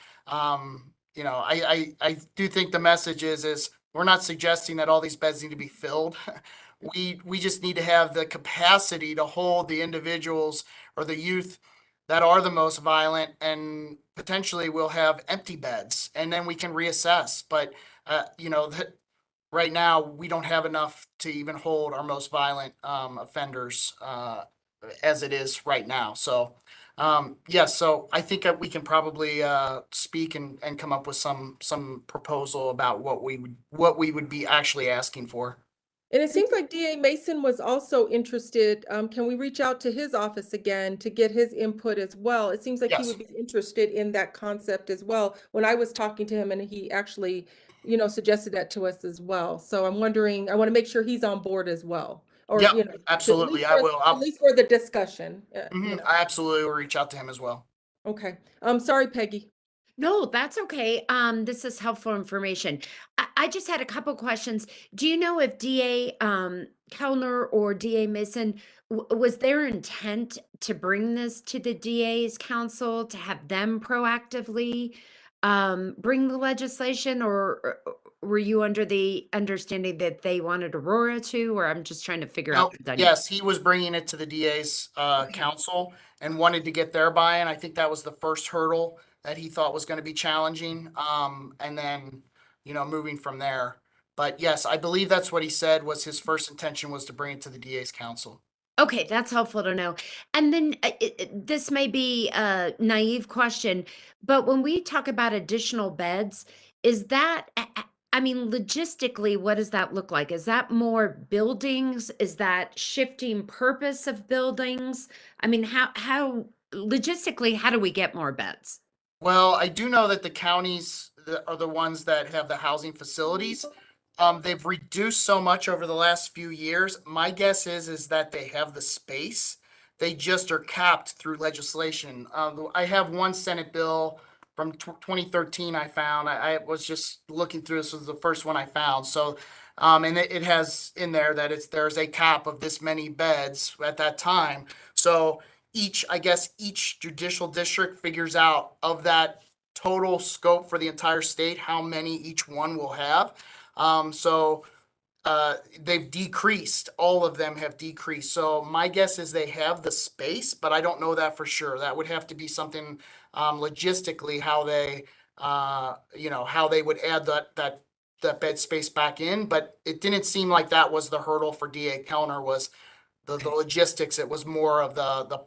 you know, I do think the message is we're not suggesting that all these beds need to be filled. We just need to have the capacity to hold the individuals or the youth that are the most violent, and potentially we'll have empty beds and then we can reassess. But you know, right now we don't have enough to even hold our most violent offenders as it is right now. So yes, so I think that we can probably speak and come up with some proposal about what we would be actually asking for. And it seems like DA Mason was also interested. Can we reach out to his office again to get his input as well? It seems like he Yes. would be interested in that concept as well. When I was talking to him, and he actually, you know, suggested that to us as well. So I'm wondering, I want to make sure he's on board as well. Or, Yep, you know, absolutely. I will. at least for the discussion. You know. I absolutely will reach out to him as well. Okay. Sorry, Peggy. No, that's okay. This is helpful information. I just had a couple questions. Do you know if DA Kellner or DA Mason, was their intent to bring this to the DA's council to have them proactively bring the legislation, or were you under the understanding that they wanted Aurora to, or I'm just trying to figure out No, the dynamic? yes, he was bringing it to the DA's council and wanted to get their buy-in. I think that was the first hurdle that he thought was going to be challenging. And then, you know, moving from there. But yes, I believe that's what he said was his first intention was to bring it to the DA's council. Okay, that's helpful to know. And then this may be a naive question, but when we talk about additional beds, is that, I mean, logistically, what does that look like? Is that more buildings? Is that shifting purpose of buildings? I mean, how logistically, how do we get more beds? Well, I do know that the counties are the ones that have the housing facilities. They've reduced so much over the last few years. My guess is that they have the space. They just are capped through legislation. I have one Senate bill from 2013 I found. I was just looking through, this was the first one I found. So, and it has in there that there's a cap of this many beds at that time. So I guess each judicial district figures out of that total scope for the entire state, how many each one will have. They've decreased, all of them have decreased. So my guess is they have the space, but I don't know that for sure. That would have to be something logistically how they, you know, how they would add that bed space back in. But it didn't seem like that was the hurdle for DA Kellner, was the logistics. It was more of the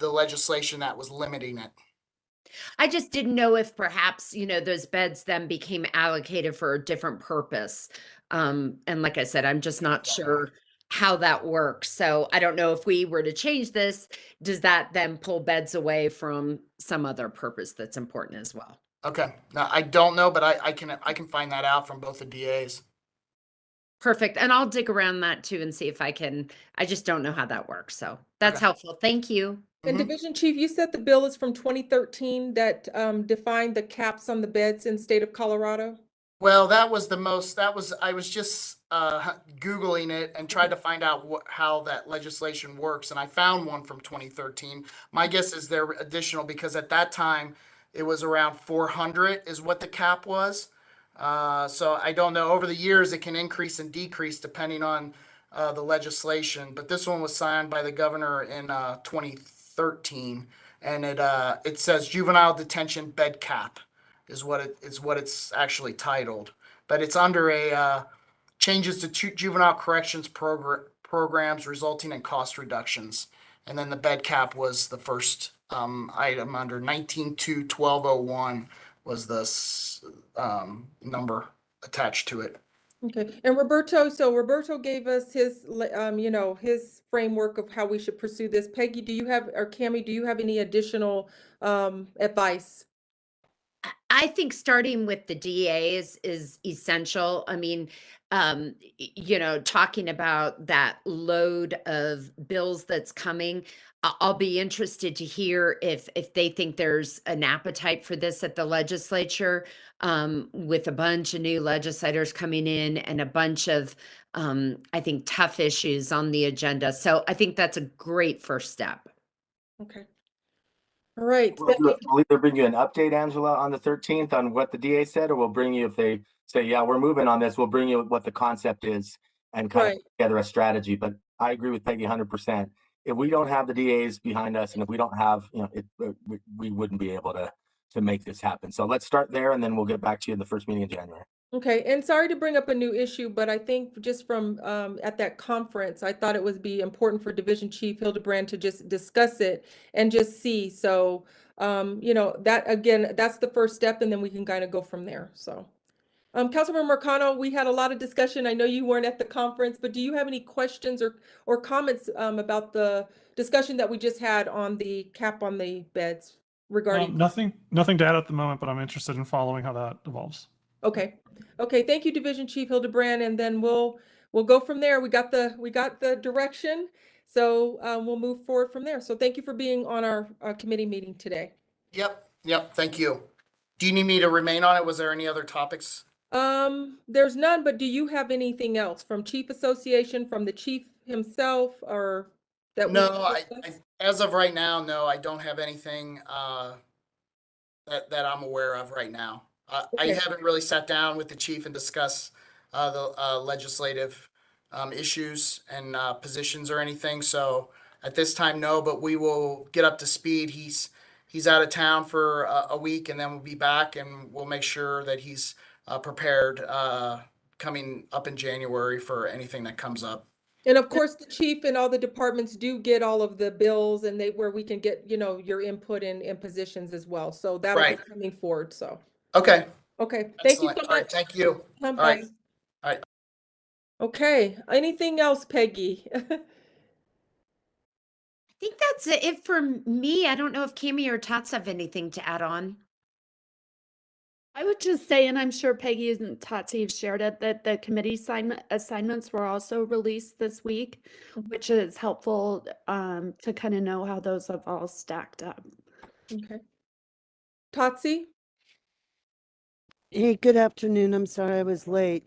legislation that was limiting it. I just didn't know if perhaps, you know, those beds then became allocated for a different purpose. And like I said, I'm just not sure how that works. So I don't know if we were to change this, does that then pull beds away from some other purpose that's important as well? Okay. Now, I don't know, but I can find that out from both the DAs. Perfect. And I'll dig around that too and see if I can. I just don't know how that works. So that's Okay. helpful. Thank you. And Division Chief, you said the bill is from 2013 that defined the caps on the beds in state of Colorado? Well, I was just Googling it and tried to find out how that legislation works. And I found one from 2013. My guess is they're additional because at that time it was around 400 is what the cap was. So I don't know. Over the years, it can increase and decrease depending on the legislation. But this one was signed by the governor in 2013, and it says juvenile detention bed cap is what it's actually titled. But it's under a changes to juvenile corrections programs resulting in cost reductions. And then the bed cap was the first item under 19.2.1201 was the number attached to it. Okay, and Roberto gave us his, his framework of how we should pursue this. Peggy, do you have, or Cammie, do you have any additional advice? I think starting with the DA is essential. I mean, talking about that load of bills that's coming, I'll be interested to hear if they think there's an appetite for this at the legislature, with a bunch of new legislators coming in and a bunch of, I think, tough issues on the agenda. So I think that's a great first step. Okay. All right. We'll either bring you an update, Angela, on the 13th on what the DA said, or we'll bring you, if they say, yeah, we're moving on this, we'll bring you what the concept is and kind of Right. put together a strategy. But I agree with Peggy 100%. If we don't have the DAs behind us, and if we don't have, we wouldn't be able to make this happen. So let's start there, and then we'll get back to you in the first meeting in January. Okay, and sorry to bring up a new issue, but I think just from at that conference, I thought it would be important for Division Chief Hildebrand to just discuss it and just see. So, that again, that's the first step, and then we can kind of go from there. So, Councilmember Marcano, we had a lot of discussion. I know you weren't at the conference, but do you have any questions or comments about the discussion that we just had on the cap on the beds regarding? Nothing to add at the moment, but I'm interested in following how that evolves. Okay. Okay. Thank you, Division Chief Hildebrand, and then we'll go from there. We got the direction, so we'll move forward from there. So thank you for being on our committee meeting today. Yep. Thank you. Do you need me to remain on it? Was there any other topics? There's none, but do you have anything else from Chief Association, from the chief himself, or that we No, can I discuss? as of right now, no, I don't have anything that I'm aware of right now. I Okay. haven't really sat down with the chief and discussed the legislative issues and positions or anything. So at this time, no, but we will get up to speed. He's out of town for a week, and then we'll be back, and we'll make sure that he's prepared coming up in January for anything that comes up. And of course, the chief and all the departments do get all of the bills, and where we can get, your input in positions as well. So that'll be Right. coming forward. So, Okay. okay. Thank you so Excellent. All right. much. Thank you. Bye. All right. All right. Okay. Anything else, Peggy? I think that's it for me. I don't know if Cammie or Tots have anything to add on. I would just say, and I'm sure Peggy and Tatsi have shared it, that the committee assignments were also released this week, which is helpful to kind of know how those have all stacked up. Okay. Totsi? Hey, good afternoon. I'm sorry I was late.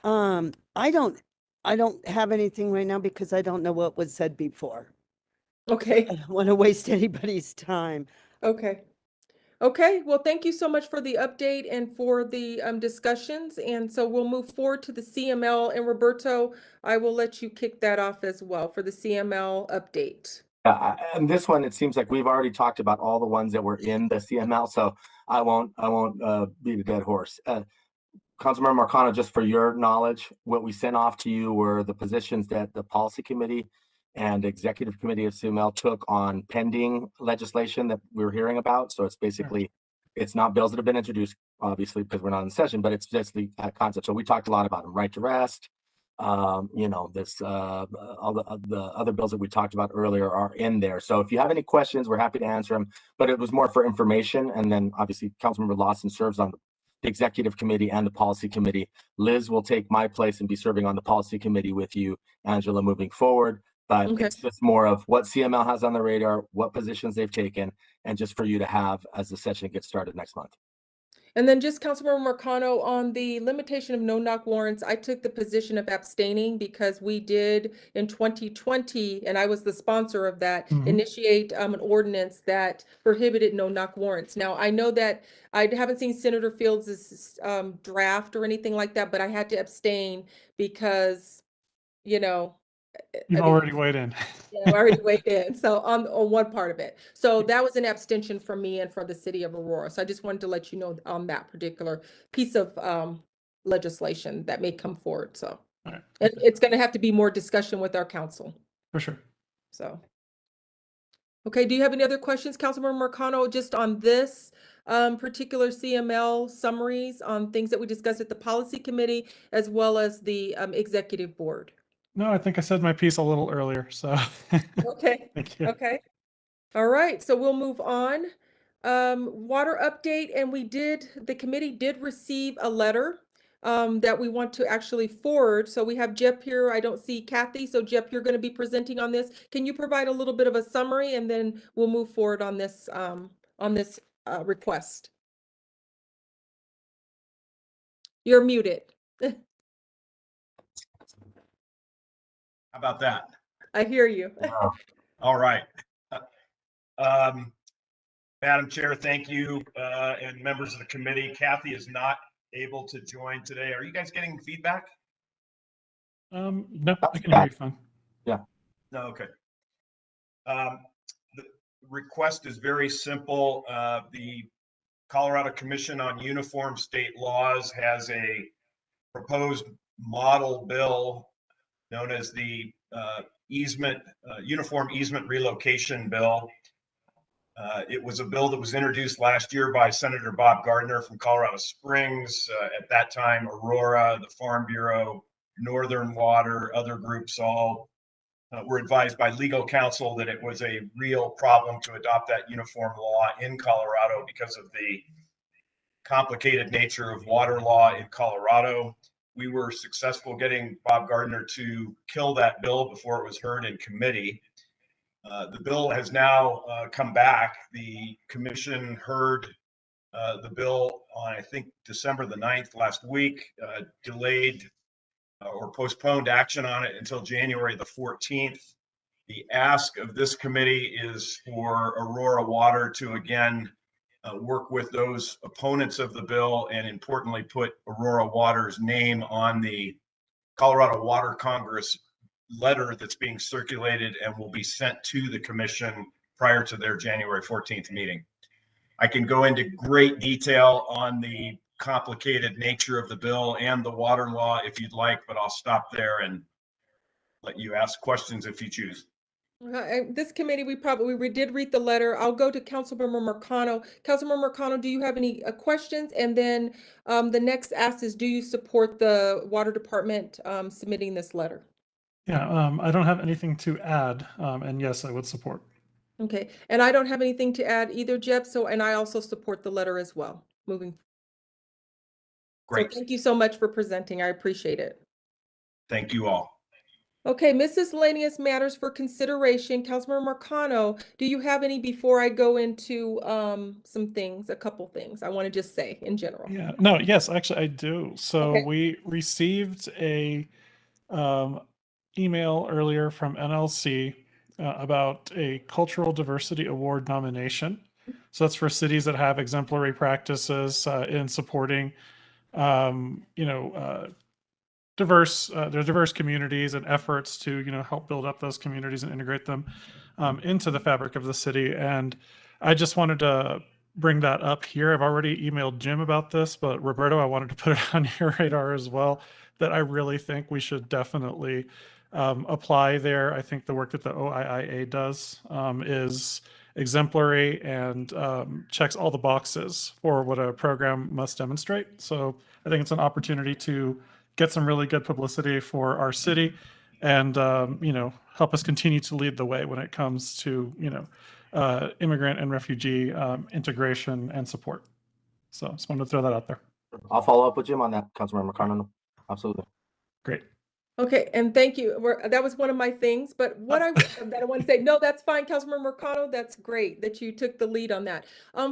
I don't have anything right now because I don't know what was said before. Okay. I don't want to waste anybody's time. Okay. Okay. Well, thank you so much for the update and for the discussions. And so we'll move forward to the CML. And Roberto, I will let you kick that off as well for the CML update. And this one, it seems like we've already talked about all the ones that were in the CML, so I won't beat a dead horse. Councilmember Marcano, just for your knowledge, what we sent off to you were the positions that the policy committee and executive committee of CML took on pending legislation that we're hearing about. So it's basically, it's not bills that have been introduced, obviously, because we're not in session, but it's just the concept. So we talked a lot about them, right to rest. All the other bills that we talked about earlier are in there. So if you have any questions, we're happy to answer them, but it was more for information. And then obviously Councilmember Lawson serves on the executive committee and the policy committee. Liz will take my place and be serving on the policy committee with you, Angela, moving forward. But Okay. it's just more of what CML has on the radar, what positions they've taken, and just for you to have as the session gets started next month. And then just Councilmember Marcano, on the limitation of no-knock warrants, I took the position of abstaining because we did in 2020, and I was the sponsor of that, initiate an ordinance that prohibited no-knock warrants. Now, I know that I haven't seen Senator Fields' draft or anything like that, but I had to abstain because, You've already weighed in. Yeah, I already weighed in. So on one part of it. So that was an abstention from me and for the city of Aurora. So I just wanted to let you know on that particular piece of legislation that may come forward. So All right. it's going to have to be more discussion with our council. For sure. So. Okay, do you have any other questions, Councilmember Marcano, just on this particular CML summaries on things that we discussed at the policy committee as well as the executive board? No, I think I said my piece a little earlier, so. Okay, Thank you. okay. All right, so we'll move on. Water update, and the committee did receive a letter that we want to actually forward. So we have Jep here. I don't see Kathy. So Jep, you're going to be presenting on this. Can you provide a little bit of a summary, and then we'll move forward on this request? You're muted. How about that? I hear you. All right. Madam Chair, thank you, and members of the committee. Kathy is not able to join today. Are you guys getting feedback? No, I can hear you fine. No, okay. The request is very simple. The Colorado Commission on Uniform State Laws has a proposed model bill known as the Uniform Easement Relocation Bill. It was a bill that was introduced last year by Senator Bob Gardner from Colorado Springs. At that time, Aurora, the Farm Bureau, Northern Water, other groups all were advised by legal counsel that it was a real problem to adopt that uniform law in Colorado because of the complicated nature of water law in Colorado. We were successful getting Bob Gardner to kill that bill before it was heard in committee. The bill has now come back. The commission heard the bill on, I think, December the 9th last week, delayed or postponed action on it until January the 14th. The ask of this committee is for Aurora Water to again work with those opponents of the bill and importantly put Aurora Water's name on the Colorado Water Congress letter that's being circulated and will be sent to the commission prior to their January 14th meeting. I can go into great detail on the complicated nature of the bill and the water law if you'd like, but I'll stop there and let you ask questions if you choose. This committee, we did read the letter. I'll go to Councilmember Marcano. Councilmember Marcano, do you have any questions? And then the next ask is, do you support the water department submitting this letter? Yeah, I don't have anything to add, and yes, I would support. Okay, and I don't have anything to add either, Jeb. And I also support the letter as well. Great. So thank you so much for presenting. I appreciate it. Thank you all. Okay, miscellaneous matters for consideration. Councilmember Marcano, do you have any before I go into a couple things I want to just say in general? Yeah, no, yes, actually I do. So Okay. we received a email earlier from NLC about a cultural diversity award nomination. So that's for cities that have exemplary practices in supporting, diverse communities and efforts to help build up those communities and integrate them into the fabric of the city. And I just wanted to bring that up here. I've already emailed Jim about this, but Roberto, I wanted to put it on your radar as well, that I really think we should definitely apply there. I think the work that the OIIA does is exemplary and checks all the boxes for what a program must demonstrate. So I think it's an opportunity to get some really good publicity for our city and, help us continue to lead the way when it comes to, immigrant and refugee integration and support. So just wanted to throw that out there. I'll follow up with Jim on that, Councilmember McConnell. Absolutely. Great. Okay, and thank you. That was one of my things, but what I want to say, no, that's fine, Councilmember Marcano. That's great that you took the lead on that.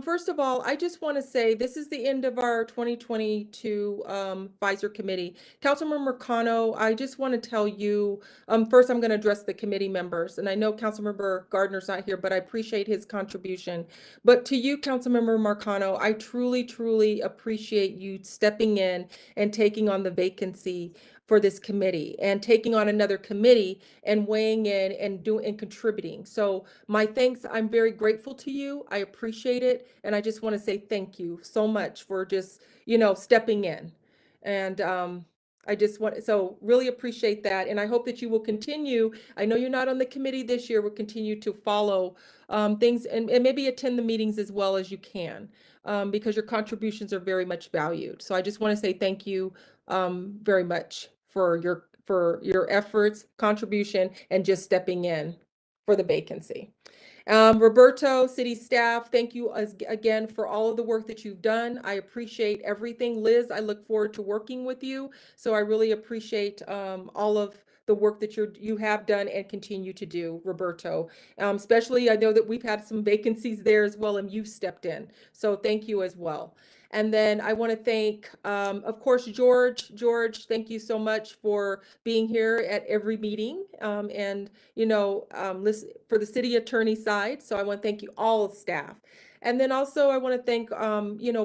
First of all, I just want to say this is the end of our 2022 advisor committee. Councilmember Marcano, I just want to tell you, first I'm going to address the committee members, and I know Councilmember Gardner's not here, but I appreciate his contribution. But to you, Councilmember Marcano, I truly, truly appreciate you stepping in and taking on the vacancy for this committee and taking on another committee and weighing in and contributing. So my thanks, I'm very grateful to you. I appreciate it. And I just want to say thank you so much for just, stepping in. And so really appreciate that. And I hope that you will continue. I know you're not on the committee this year. We'll continue to follow things, and maybe attend the meetings as well as you can, because your contributions are very much valued. So I just want to say thank you very much for your efforts, contribution, and just stepping in for the vacancy. Roberto, city staff, thank you again for all of the work that you've done. I appreciate everything. Liz, I look forward to working with you. So I really appreciate all of the work that you have done and continue to do, Roberto. Especially, I know that we've had some vacancies there as well, and you've stepped in. So thank you as well. And then I want to thank, of course, George. George, thank you so much for being here at every meeting, and listen for the city attorney side. So I want to thank you all staff. And then also I want to thank,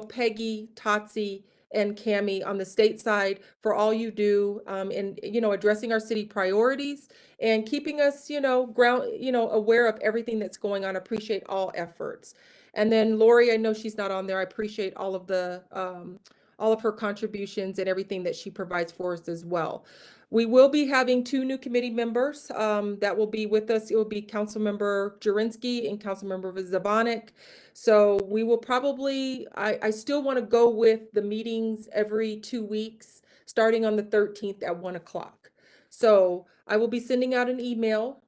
Peggy, Tatsi, and Cami on the state side for all you do in, addressing our city priorities and keeping us, aware of everything that's going on. Appreciate all efforts. And then Lori, I know she's not on there. I appreciate all of her contributions and everything that she provides for us as well. We will be having 2 new committee members that will be with us. It will be Councilmember Jurinsky and Councilmember Zavanek. So we will probably, I still want to go with the meetings every 2 weeks, starting on the 13th at 1 o'clock. So I will be sending out an email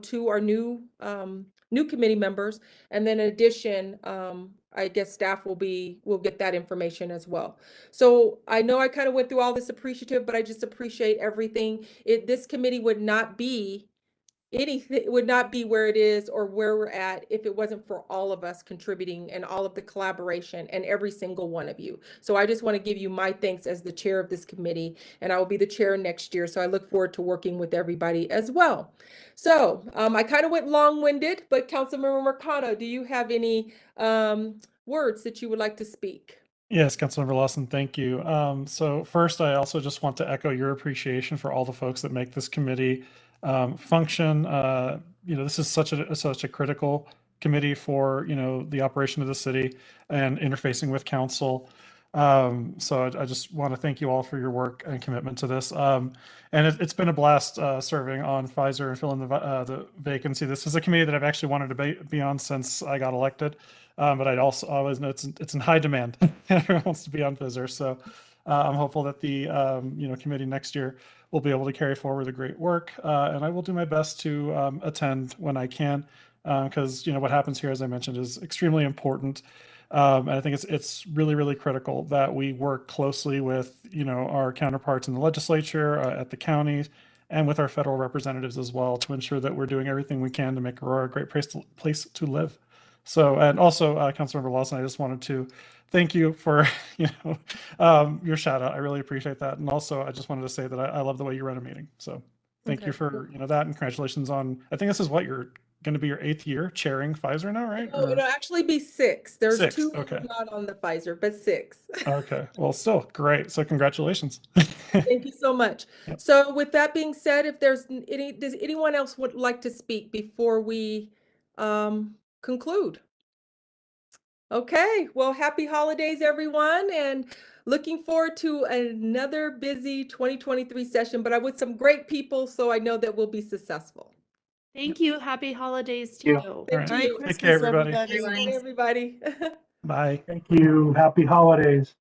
to our new committee members. And then in addition, I guess staff will get that information as well. So I know I kind of went through all this appreciative, but I just appreciate everything. This committee would not be where it is or where we're at if it wasn't for all of us contributing and all of the collaboration and every single one of you. So I just want to give you my thanks as the chair of this committee, and I will be the chair next year. So I look forward to working with everybody as well. So I kind of went long-winded, but Councilmember Mercado, do you have any words that you would like to speak? Yes, Councilmember Lawson, thank you. So first, I also just want to echo your appreciation for all the folks that make this committee function. This is such a critical committee for, the operation of the city and interfacing with council. So I just want to thank you all for your work and commitment to this. And it's been a blast serving on Pfizer and filling the vacancy. This is a committee that I've actually wanted to be on since I got elected. But I'd also always know it's in high demand. Everyone wants to be on Pfizer. So I'm hopeful that the committee next year will be able to carry forward the great work. And I will do my best to attend when I can, because what happens here, as I mentioned, is extremely important. And I think it's really, really critical that we work closely with our counterparts in the legislature, at the counties, and with our federal representatives as well, to ensure that we're doing everything we can to make Aurora a great place to live. So, and also, Councilmember Lawson, I just wanted to thank you for your shout out. I really appreciate that. And also, I just wanted to say that I love the way you run a meeting. So thank you for that, and congratulations on, I think this is what you're going to be your 8th year chairing Pfizer now, right? Oh, it'll actually be 6. There's 6, 2 okay. not on the Pfizer, but 6. Okay, well, still great. So congratulations. Thank you so much. Yep. So with that being said, if does anyone else would like to speak before we conclude? Okay, well, happy holidays, everyone, and looking forward to another busy 2023 session, but with some great people, so I know that we'll be successful. Thank you. Happy holidays to you. you. Thank All right. you. Take care, everybody. Everybody. Bye. Thank you. Happy holidays.